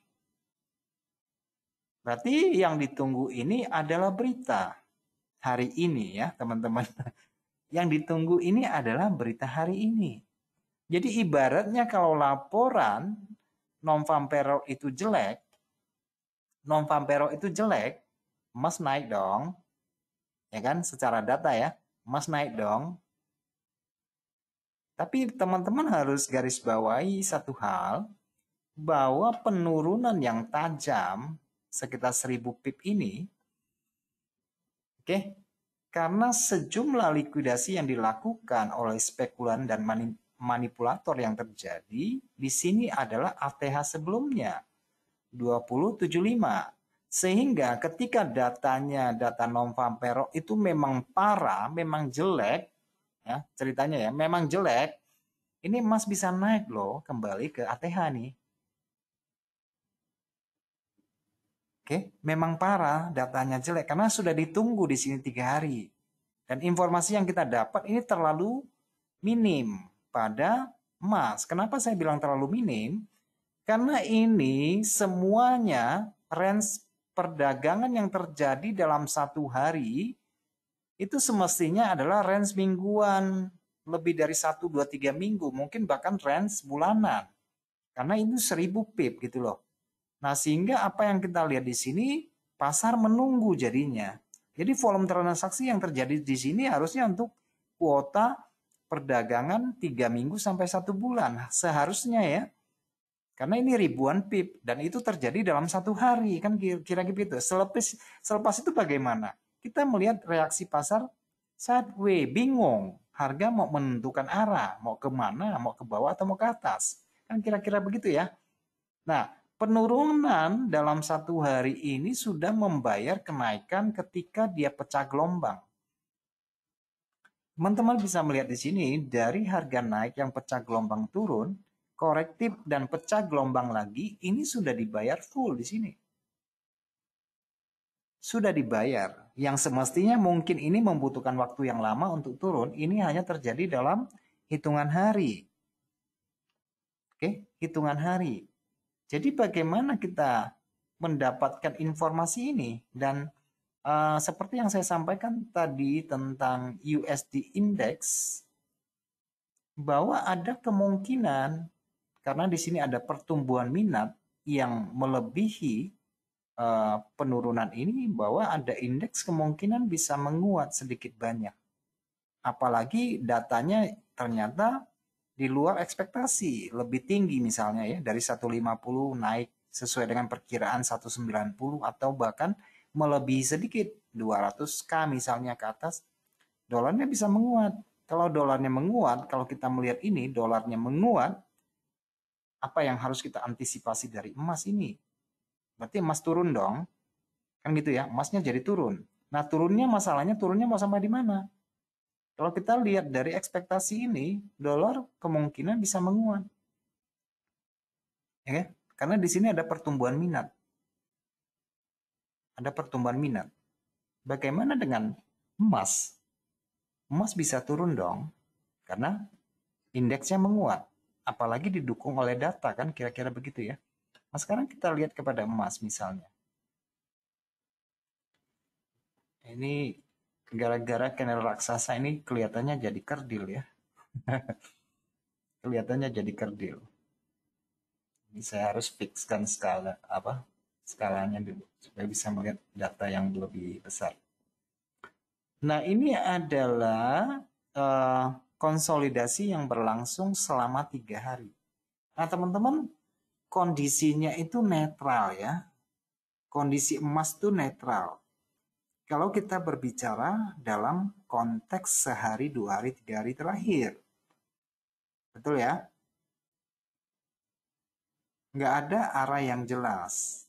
Berarti yang ditunggu ini adalah berita hari ini ya teman-teman. Yang ditunggu ini adalah berita hari ini. Jadi ibaratnya kalau laporan non-farm payroll itu jelek, emas naik dong. Ya kan, secara data ya, emas naik dong. Tapi teman-teman harus garis bawahi satu hal, bahwa penurunan yang tajam sekitar 1000 pip ini, oke, karena sejumlah likuidasi yang dilakukan oleh spekulan dan manipulator yang terjadi di sini adalah ATH sebelumnya 2075. Sehingga ketika datanya data non-farm payroll itu memang parah, memang jelek, ya ceritanya ya, memang jelek, ini emas bisa naik loh kembali ke ATH nih. Oke, memang parah, datanya jelek karena sudah ditunggu di sini 3 hari. Dan informasi yang kita dapat ini terlalu minim pada emas. Kenapa saya bilang terlalu minim? Karena ini semuanya range perdagangan yang terjadi dalam 1 hari itu semestinya adalah range mingguan. Lebih dari 1, 2, 3 minggu, mungkin bahkan range bulanan. Karena itu 1000 pip gitu loh. Nah, sehingga apa yang kita lihat di sini, pasar menunggu jadinya. Jadi volume transaksi yang terjadi di sini harusnya untuk kuota perdagangan 3 minggu sampai 1 bulan. Seharusnya ya. Karena ini ribuan pip dan itu terjadi dalam 1 hari. Kan kira-kira gitu. Selepas itu bagaimana? Kita melihat reaksi pasar sideways, bingung. Harga mau menentukan arah, mau kemana, mau ke bawah atau mau ke atas. Kan kira-kira begitu ya. Nah, penurunan dalam 1 hari ini sudah membayar kenaikan ketika dia pecah gelombang. Teman-teman bisa melihat di sini dari harga naik yang pecah gelombang turun, korektif dan pecah gelombang lagi, ini sudah dibayar full di sini. Sudah dibayar. Yang semestinya mungkin ini membutuhkan waktu yang lama untuk turun, ini hanya terjadi dalam hitungan hari. Oke, hitungan hari. Jadi bagaimana kita mendapatkan informasi ini? Dan seperti yang saya sampaikan tadi tentang USD Index, bahwa ada kemungkinan karena di sini ada pertumbuhan minat yang melebihi penurunan ini, bahwa ada indeks kemungkinan bisa menguat sedikit banyak. Apalagi datanya ternyata di luar ekspektasi, lebih tinggi misalnya ya, dari 150 naik sesuai dengan perkiraan 190 atau bahkan melebihi sedikit 200k misalnya ke atas, dolarnya bisa menguat. Kalau dolarnya menguat, kalau kita melihat ini dolarnya menguat, apa yang harus kita antisipasi dari emas ini? Berarti emas turun dong. Kan gitu ya, emasnya jadi turun. Nah, masalahnya turunnya mau sampai di mana? Kalau kita lihat dari ekspektasi ini, dolar kemungkinan bisa menguat. Ya kan? Karena di sini ada pertumbuhan minat. Ada pertumbuhan minat. Bagaimana dengan emas? Emas bisa turun dong, karena indeksnya menguat. Apalagi didukung oleh data, kan kira-kira begitu ya. Nah, sekarang kita lihat kepada emas misalnya. Ini gara-gara candle raksasa ini kelihatannya jadi kerdil ya. Kelihatannya jadi kerdil. Ini saya harus fixkan skalanya dulu supaya bisa melihat data yang lebih besar. Nah, ini adalah konsolidasi yang berlangsung selama 3 hari. Nah, teman-teman, kondisinya itu netral ya. Kondisi emas itu netral. Kalau kita berbicara dalam konteks sehari, 2 hari, 3 hari terakhir. Betul ya? Nggak ada arah yang jelas.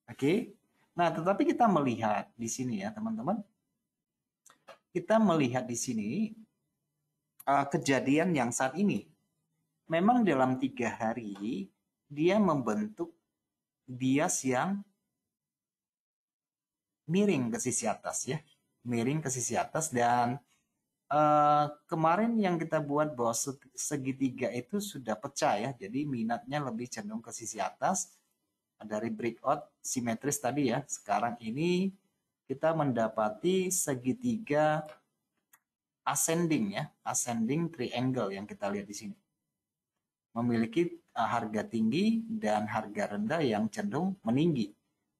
Oke? Nah, tetapi kita melihat di sini ya, teman-teman. Kita melihat di sini kejadian yang saat ini. Memang dalam 3 hari, dia membentuk bias yang miring ke sisi atas ya. Miring ke sisi atas dan kemarin yang kita buat bahwa segitiga itu sudah pecah ya, jadi minatnya lebih cenderung ke sisi atas dari breakout simetris tadi ya. Sekarang ini kita mendapati segitiga ascending ya, ascending triangle yang kita lihat di sini, memiliki harga tinggi dan harga rendah yang cenderung meninggi.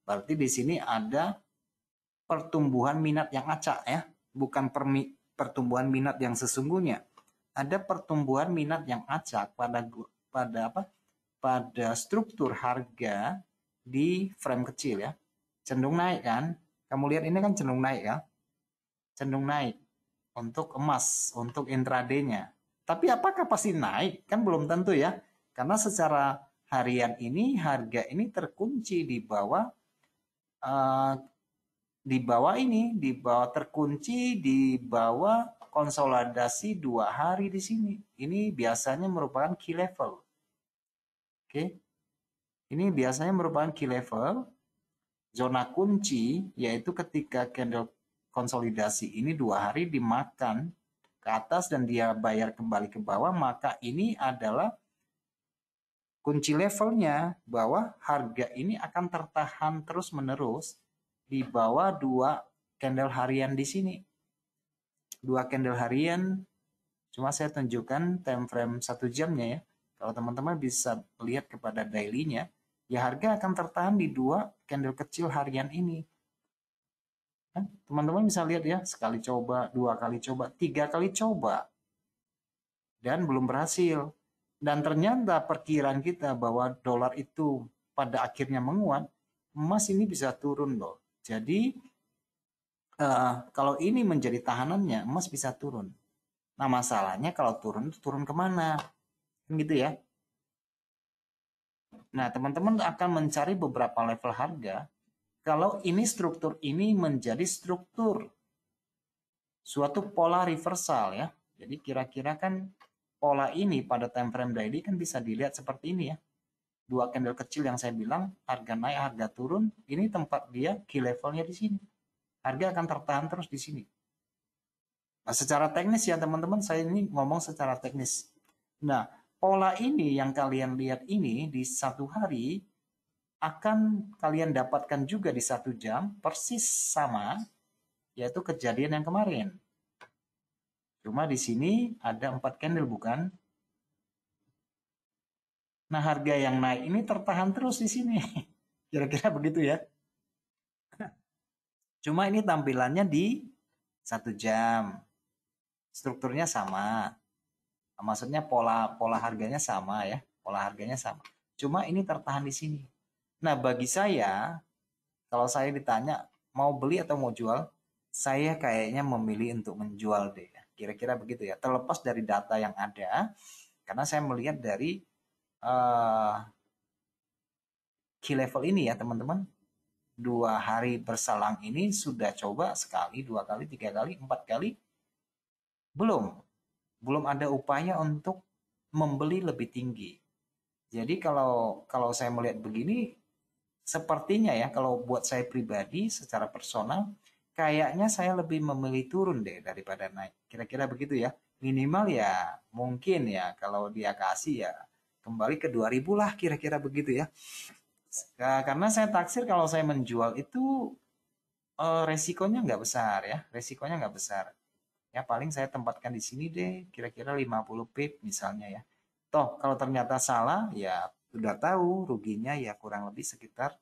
Berarti di sini ada pertumbuhan minat yang acak ya, bukan pertumbuhan minat yang sesungguhnya. Ada pertumbuhan minat yang acak pada struktur harga di frame kecil ya. Cenderung naik kan? Kamu lihat ini kan cenderung naik ya. Cenderung naik untuk emas, untuk intraday-nya. Tapi apakah pasti naik? Kan belum tentu ya. Karena secara harian ini harga ini terkunci di bawah terkunci di bawah konsolidasi 2 hari di sini. Ini biasanya merupakan key level. Oke. Ini biasanya merupakan key level Zona kunci yaitu ketika candle konsolidasi ini 2 hari dimakan ke atas dan dia bayar kembali ke bawah, maka ini adalah kunci levelnya bahwa harga ini akan tertahan terus-menerus di bawah 2 candle harian di sini. 2 candle harian, cuma saya tunjukkan time frame 1 jamnya ya. Kalau teman-teman bisa lihat kepada daily-nya, ya harga akan tertahan di 2 candle kecil harian ini. Teman-teman bisa lihat ya, sekali coba, 2 kali coba, 3 kali coba, dan belum berhasil. Dan ternyata perkiraan kita bahwa dolar itu pada akhirnya menguat, emas ini bisa turun loh. Jadi kalau ini menjadi tahanannya, emas bisa turun. Nah masalahnya kalau turun itu turun kemana? Kan gitu ya. Nah teman-teman akan mencari beberapa level harga. Kalau ini struktur ini menjadi struktur suatu pola reversal ya. Jadi kira-kira kan pola ini pada time frame daily kan bisa dilihat seperti ini ya. 2 candle kecil yang saya bilang, harga naik, harga turun, ini tempat dia key levelnya di sini. Harga akan tertahan terus di sini. Nah, secara teknis ya teman-teman, saya ini ngomong secara teknis. Nah, pola ini yang kalian lihat ini di 1 hari akan kalian dapatkan juga di 1 jam, persis sama, yaitu kejadian yang kemarin. Cuma di sini ada 4 candle bukan? Nah, harga yang naik ini tertahan terus di sini. Kira-kira begitu ya. Cuma ini tampilannya di 1 jam. Strukturnya sama. Maksudnya pola harganya sama ya. Pola harganya sama. Cuma ini tertahan di sini. Nah, bagi saya, kalau saya ditanya mau beli atau mau jual, saya kayaknya memilih untuk menjual deh. Kira-kira begitu ya. Terlepas dari data yang ada, karena saya melihat dari key level ini ya teman-teman. 2 hari berselang ini sudah coba sekali, 2 kali, 3 kali, 4 kali, belum ada upaya untuk membeli lebih tinggi. Jadi kalau saya melihat begini, sepertinya ya kalau buat saya pribadi secara personal, kayaknya saya lebih memilih turun deh daripada naik. Kira-kira begitu ya. Minimal ya mungkin ya kalau dia kasih ya kembali ke 2000 lah kira-kira begitu ya. Karena saya taksir kalau saya menjual itu resikonya nggak besar ya, resikonya nggak besar. Ya paling saya tempatkan di sini deh, kira-kira 50 pip misalnya ya. Toh kalau ternyata salah ya udah tahu ruginya ya kurang lebih sekitar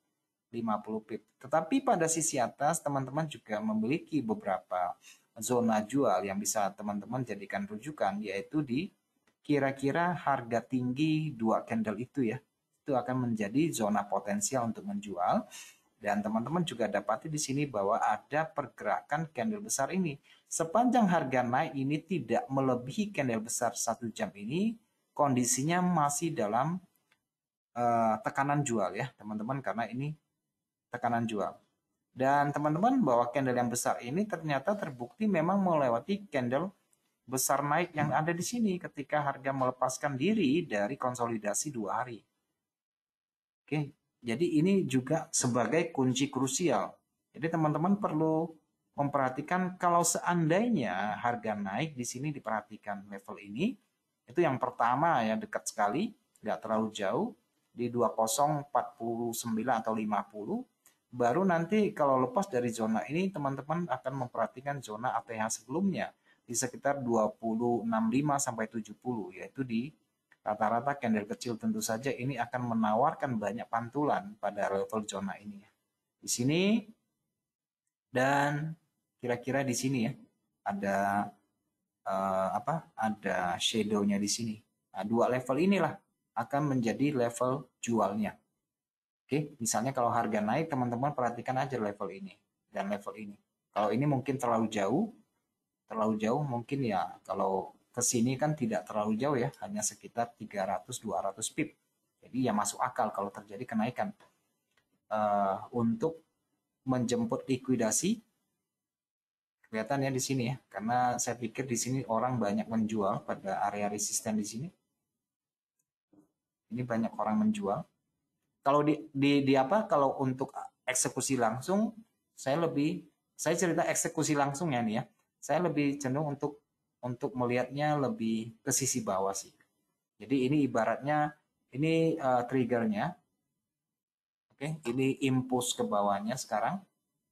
50 pip. Tetapi pada sisi atas teman-teman juga memiliki beberapa zona jual yang bisa teman-teman jadikan rujukan, yaitu di kira-kira harga tinggi 2 candle itu ya. Itu akan menjadi zona potensial untuk menjual. Dan teman-teman juga dapati di sini bahwa ada pergerakan candle besar ini. Sepanjang harga naik ini tidak melebihi candle besar 1 jam ini, kondisinya masih dalam tekanan jual ya teman-teman, karena ini tekanan jual. Dan teman-teman bahwa candle yang besar ini ternyata terbukti memang melewati candle besar naik yang ada di sini ketika harga melepaskan diri dari konsolidasi 2 hari. Oke, jadi ini juga sebagai kunci krusial. Jadi teman-teman perlu memperhatikan kalau seandainya harga naik di sini, diperhatikan level ini. Itu yang pertama ya, dekat sekali, nggak terlalu jauh di 2049 atau 50. Baru nanti kalau lepas dari zona ini teman-teman akan memperhatikan zona ATH sebelumnya di sekitar 2065 sampai 70, yaitu di rata-rata candle kecil. Tentu saja ini akan menawarkan banyak pantulan pada level zona ini. Di sini dan kira-kira di sini ya ada ada shadow-nya di sini. Nah, 2 level inilah akan menjadi level jualnya. Oke, misalnya kalau harga naik teman-teman perhatikan aja level ini dan level ini. Kalau ini mungkin terlalu jauh mungkin ya kalau ke sini kan tidak terlalu jauh ya, hanya sekitar 300-200 pip. Jadi ya masuk akal kalau terjadi kenaikan. Untuk menjemput likuidasi, kelihatan ya di sini ya, karena saya pikir di sini orang banyak menjual pada area resisten di sini. Ini banyak orang menjual. Kalau di apa? Kalau untuk eksekusi langsung, saya cerita eksekusi langsung ya nih ya. Saya lebih cenderung untuk melihatnya lebih ke sisi bawah sih. Jadi ini ibaratnya ini triggernya, oke, ini impuls ke bawahnya sekarang,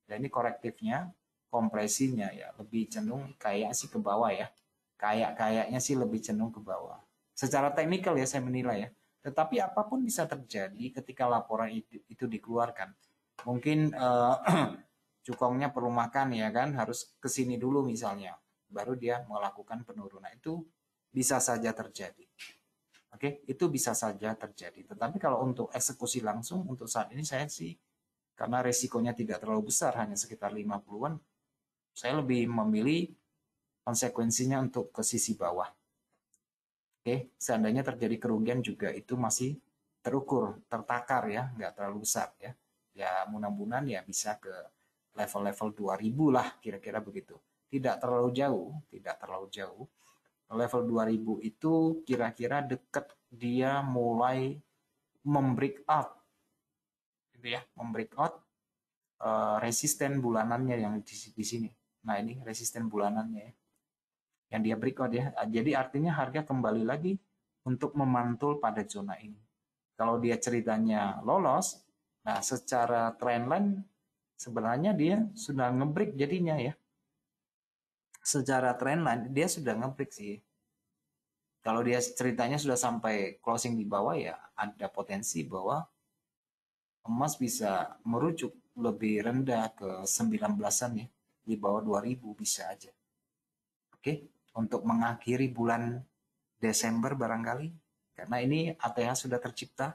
dan ini korektifnya, kompresinya ya lebih cenderung kayak sih ke bawah ya. Kayaknya sih lebih cenderung ke bawah. Secara teknikal ya saya menilai ya. Tetapi apapun bisa terjadi ketika laporan itu dikeluarkan. Mungkin cukongnya perlu makan ya kan, harus ke sini dulu misalnya, baru dia melakukan penurunan. Itu bisa saja terjadi. Oke, itu bisa saja terjadi. Tetapi kalau untuk eksekusi langsung untuk saat ini saya sih karena resikonya tidak terlalu besar, hanya sekitar 50-an, saya lebih memilih konsekuensinya untuk ke sisi bawah. Oke, seandainya terjadi kerugian juga itu masih terukur, tertakar ya, nggak terlalu besar ya. Ya mudah-mudahan ya bisa ke level-level 2000 lah, kira-kira begitu. Tidak terlalu jauh, tidak terlalu jauh. Level 2000 itu kira-kira dekat dia mulai membreak out, gitu ya, membreak out resisten bulanannya yang di sini. Nah ini resisten bulanannya ya, yang dia breakout ya. Jadi artinya harga kembali lagi untuk memantul pada zona ini. Kalau dia ceritanya lolos, nah secara trendline sebenarnya dia sudah ngebreak jadinya ya. Secara trendline dia sudah ngebreak sih. Kalau dia ceritanya sudah sampai closing di bawah ya ada potensi bahwa emas bisa merujuk lebih rendah ke 19-an ya, di bawah 2000 bisa aja. Oke, untuk mengakhiri bulan Desember barangkali, karena ini ATH sudah tercipta.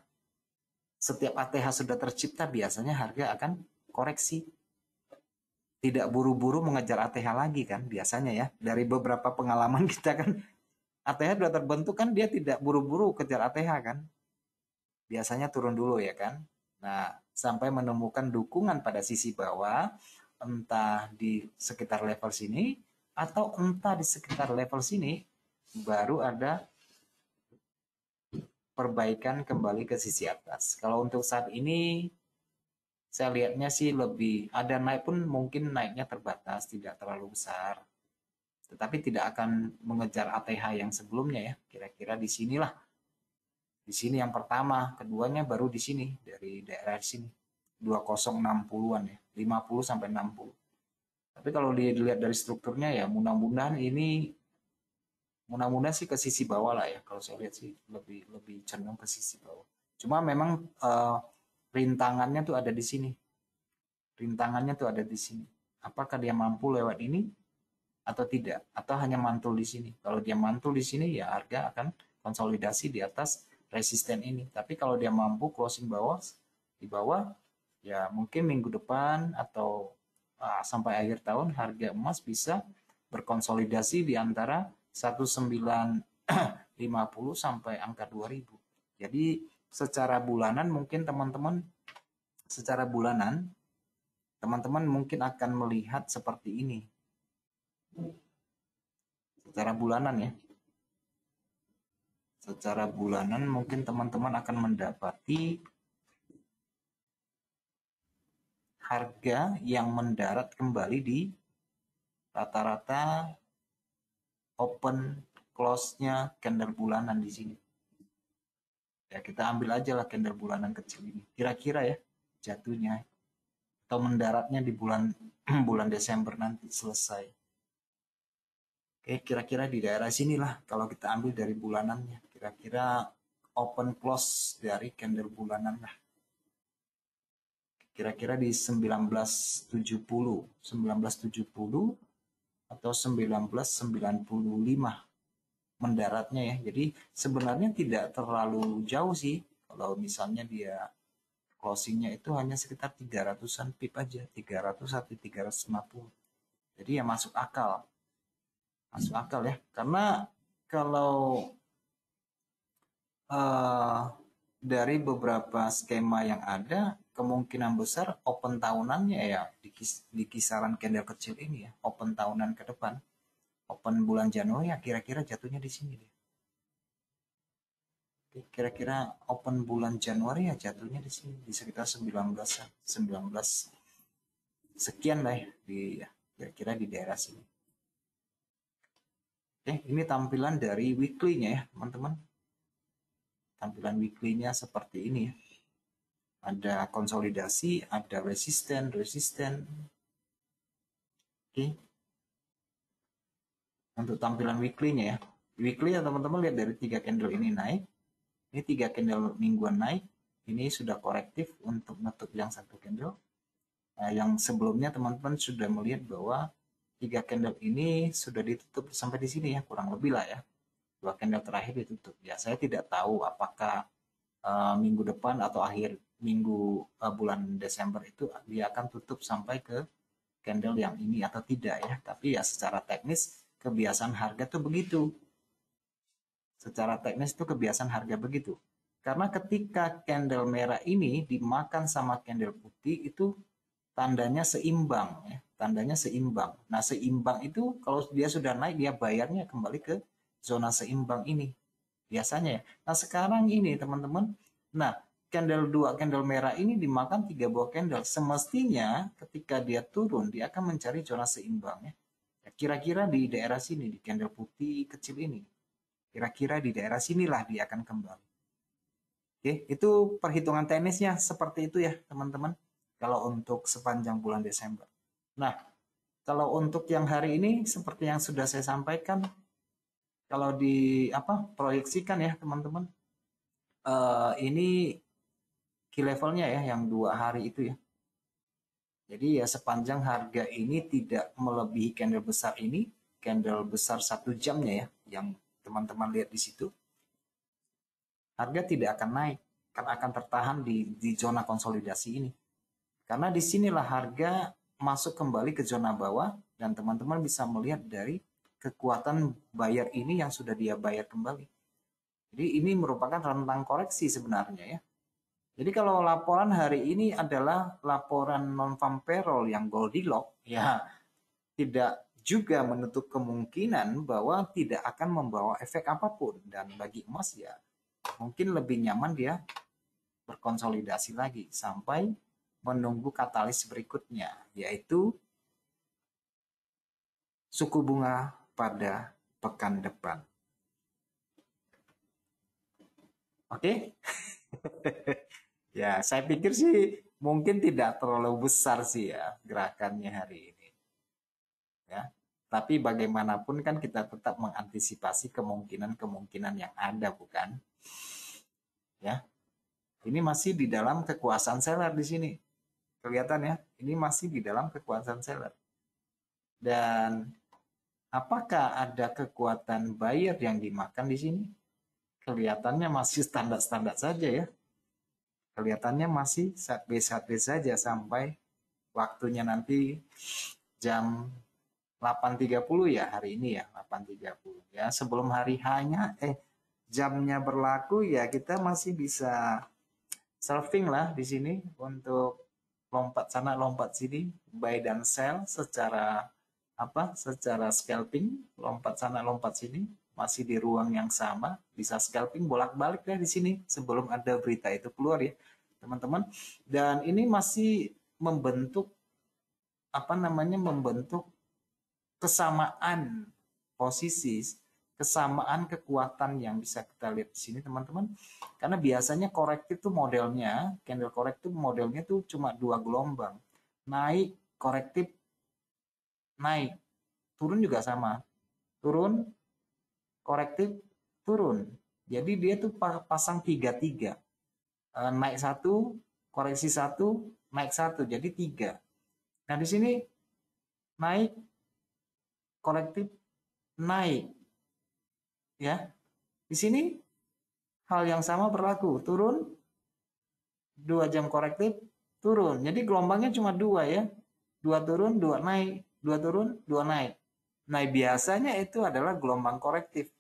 Setiap ATH sudah tercipta biasanya harga akan koreksi. Tidak buru-buru mengejar ATH lagi kan biasanya ya. Dari beberapa pengalaman kita kan ATH sudah terbentuk kan dia tidak buru-buru kejar ATH kan. Biasanya turun dulu ya kan. Nah, sampai menemukan dukungan pada sisi bawah, entah di sekitar level sini, atau entah di sekitar level sini, baru ada perbaikan kembali ke sisi atas. Kalau untuk saat ini, saya lihatnya sih lebih, ada naik pun mungkin naiknya terbatas, tidak terlalu besar. Tetapi tidak akan mengejar ATH yang sebelumnya ya, kira-kira di sinilah. Di sini yang pertama, keduanya baru di sini, dari daerah sini. 2060-an ya, 50 sampai 60. Tapi kalau dilihat dari strukturnya ya mudah-mudahan sih ke sisi bawah lah ya. Kalau saya lihat sih lebih lebih cenderung ke sisi bawah. Cuma memang rintangannya tuh ada di sini. Rintangannya tuh ada di sini. Apakah dia mampu lewat ini atau tidak? Atau hanya mantul di sini? Kalau dia mantul di sini ya harga akan konsolidasi di atas resisten ini. Tapi kalau dia mampu closing bawah di bawah ya mungkin minggu depan atau sampai akhir tahun harga emas bisa berkonsolidasi di antara 1950 sampai angka 2000. Jadi secara bulanan mungkin teman-teman mungkin akan melihat seperti ini. Secara bulanan ya. Secara bulanan mungkin teman-teman akan mendapati harga yang mendarat kembali di rata-rata open close-nya candle bulanan di sini. Ya kita ambil aja lah candle bulanan kecil ini. Kira-kira ya jatuhnya atau mendaratnya di bulan bulan Desember nanti selesai. Oke, kira-kira di daerah sinilah kalau kita ambil dari bulanannya. Kira-kira open close dari candle bulanan lah. Kira-kira di 1970 atau 1995 mendaratnya ya. Jadi sebenarnya tidak terlalu jauh sih. Kalau misalnya dia closingnya itu hanya sekitar 300-an pip aja, 300 atau 350. Jadi ya masuk akal. Masuk akal ya. Karena kalau dari beberapa skema yang ada, kemungkinan besar open tahunannya ya di kisaran candle kecil ini ya, open tahunan ke depan. Open bulan Januari ya kira-kira jatuhnya di sini deh. Kira-kira open bulan Januari ya jatuhnya di sini di sekitar 19 sekian lah ya, kira-kira di daerah sini. Oke, ini tampilan dari weekly-nya ya, teman-teman. Tampilan weekly-nya seperti ini ya. Ada konsolidasi, ada resisten. Oke. Untuk tampilan weekly-nya ya. Weekly ya teman-teman lihat dari 3 candle ini naik. Ini 3 candle mingguan naik. Ini sudah korektif untuk menutup yang satu candle. Nah, yang sebelumnya teman-teman sudah melihat bahwa 3 candle ini sudah ditutup sampai di sini ya, kurang lebih lah ya. 2 candle terakhir ditutup. Ya, saya tidak tahu apakah minggu depan atau akhir minggu bulan Desember itu dia akan tutup sampai ke candle yang ini atau tidak ya. Tapi ya secara teknis kebiasaan harga tuh begitu. Secara teknis itu kebiasaan harga begitu. Karena ketika candle merah ini dimakan sama candle putih itu tandanya seimbang ya. Tandanya seimbang. Nah, seimbang itu kalau dia sudah naik dia bayarnya kembali ke zona seimbang ini. Biasanya ya. Nah, sekarang ini teman-teman, nah candle 2 candle merah ini dimakan 3 buah candle. Semestinya ketika dia turun dia akan mencari zona seimbang ya. Kira-kira di daerah sini di candle putih kecil ini. Kira-kira di daerah sinilah dia akan kembali. Oke, itu perhitungan teknisnya seperti itu ya, teman-teman. Kalau untuk sepanjang bulan Desember. Nah, kalau untuk yang hari ini seperti yang sudah saya sampaikan, kalau di proyeksikan ya, teman-teman. Ini key levelnya ya yang 2 hari itu ya. Jadi ya sepanjang harga ini tidak melebihi candle besar ini, candle besar 1 jamnya ya, yang teman-teman lihat di situ, harga tidak akan naik, akan tertahan di zona konsolidasi ini. Karena disinilah harga masuk kembali ke zona bawah dan teman-teman bisa melihat dari kekuatan buyer ini yang sudah dia bayar kembali. Jadi ini merupakan rentang koreksi sebenarnya ya. Jadi kalau laporan hari ini adalah laporan non-farm payroll yang Goldilocks, ya tidak juga menutup kemungkinan bahwa tidak akan membawa efek apapun. Dan bagi emas ya mungkin lebih nyaman dia berkonsolidasi lagi sampai menunggu katalis berikutnya, yaitu suku bunga pada pekan depan. Oke? Ya, saya pikir sih mungkin tidak terlalu besar sih ya gerakannya hari ini. Ya. Tapi bagaimanapun kan kita tetap mengantisipasi kemungkinan-kemungkinan yang ada, bukan? Ya. Ini masih di dalam kekuasaan seller di sini. Kelihatan ya, ini masih di dalam kekuasaan seller. Dan apakah ada kekuatan buyer yang dimakan di sini? Kelihatannya masih standar-standar saja ya. Kelihatannya masih sideways saja sampai waktunya nanti jam 8.30 ya hari ini ya 8.30 ya sebelum hari hanya jamnya berlaku ya kita masih bisa surfing lah di sini untuk lompat sana lompat sini buy dan sell secara secara scalping lompat sana lompat sini masih di ruang yang sama bisa scalping bolak-balik ya di sini sebelum ada berita itu keluar ya teman-teman dan ini masih membentuk membentuk kesamaan posisi, kesamaan kekuatan yang bisa kita lihat di sini teman-teman. Karena biasanya korektif tuh modelnya, candle korektif modelnya tuh cuma 2 gelombang. Naik, korektif, naik. Turun juga sama. Turun, korektif, turun. Jadi dia tuh pasang 3-3. Naik 1, koreksi 1, naik 1. Jadi 3. Nah di sini naik, korektif, naik. Ya. Di sini hal yang sama berlaku. Turun 2 jam korektif, turun. Jadi gelombangnya cuma 2 ya. 2 turun, 2 naik. 2 turun, 2 naik. Nah, biasanya itu adalah gelombang korektif.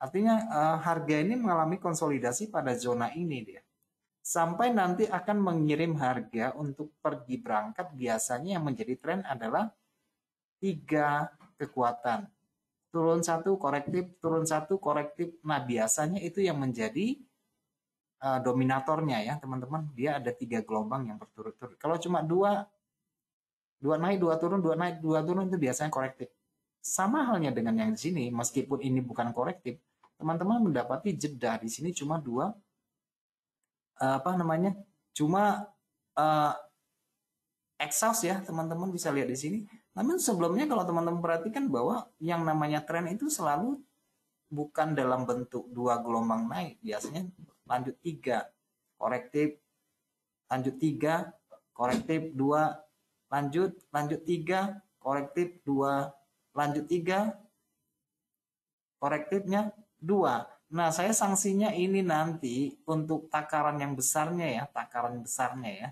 Artinya harga ini mengalami konsolidasi pada zona ini dia. Sampai nanti akan mengirim harga untuk pergi berangkat biasanya yang menjadi tren adalah 3 kekuatan. turun satu korektif, turun satu korektif. Nah, biasanya itu yang menjadi dominatornya ya teman-teman. Dia ada 3 gelombang yang berturut-turut. Kalau cuma dua naik, dua turun, dua naik, dua turun, itu biasanya korektif. Sama halnya dengan yang di sini, meskipun ini bukan korektif, teman-teman mendapati jeda di sini cuma dua, apa namanya, cuma exhaust ya, teman-teman bisa lihat di sini. Namun sebelumnya kalau teman-teman perhatikan bahwa yang namanya tren itu selalu bukan dalam bentuk dua gelombang naik, biasanya lanjut tiga, korektif, lanjut tiga, korektif dua, lanjut tiga, korektif dua, lanjut tiga, korektifnya dua. Nah, saya sanksinya ini nanti untuk takaran yang besarnya ya, takaran besarnya ya.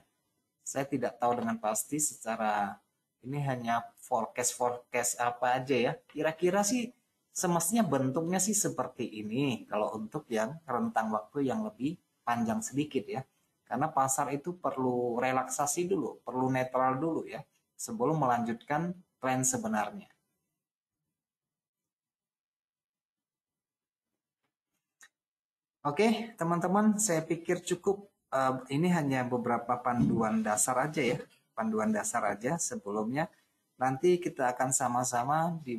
Saya tidak tahu dengan pasti secara ini hanya forecast apa aja ya. Kira-kira sih semestinya bentuknya sih seperti ini kalau untuk yang rentang waktu yang lebih panjang sedikit ya. Karena pasar itu perlu relaksasi dulu, perlu netral dulu ya sebelum melanjutkan tren sebenarnya. Oke, teman-teman, saya pikir cukup. Ini hanya beberapa panduan dasar aja ya, panduan dasar aja sebelumnya. Nanti kita akan sama-sama di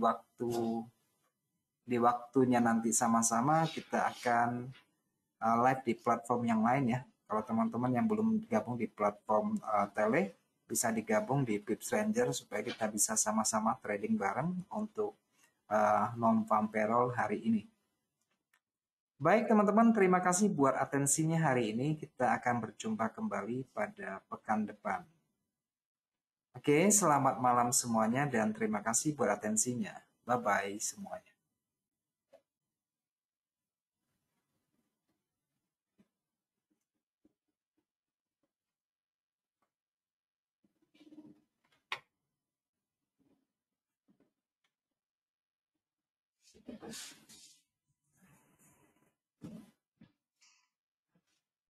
waktunya nanti sama-sama kita akan live di platform yang lain ya. Kalau teman-teman yang belum gabung di platform Tele, bisa digabung di Pips Ranger supaya kita bisa sama-sama trading bareng untuk non-farm payroll hari ini. Baik teman-teman, terima kasih buat atensinya hari ini. Kita akan berjumpa kembali pada pekan depan. Oke, selamat malam semuanya dan terima kasih buat atensinya. Bye-bye semuanya.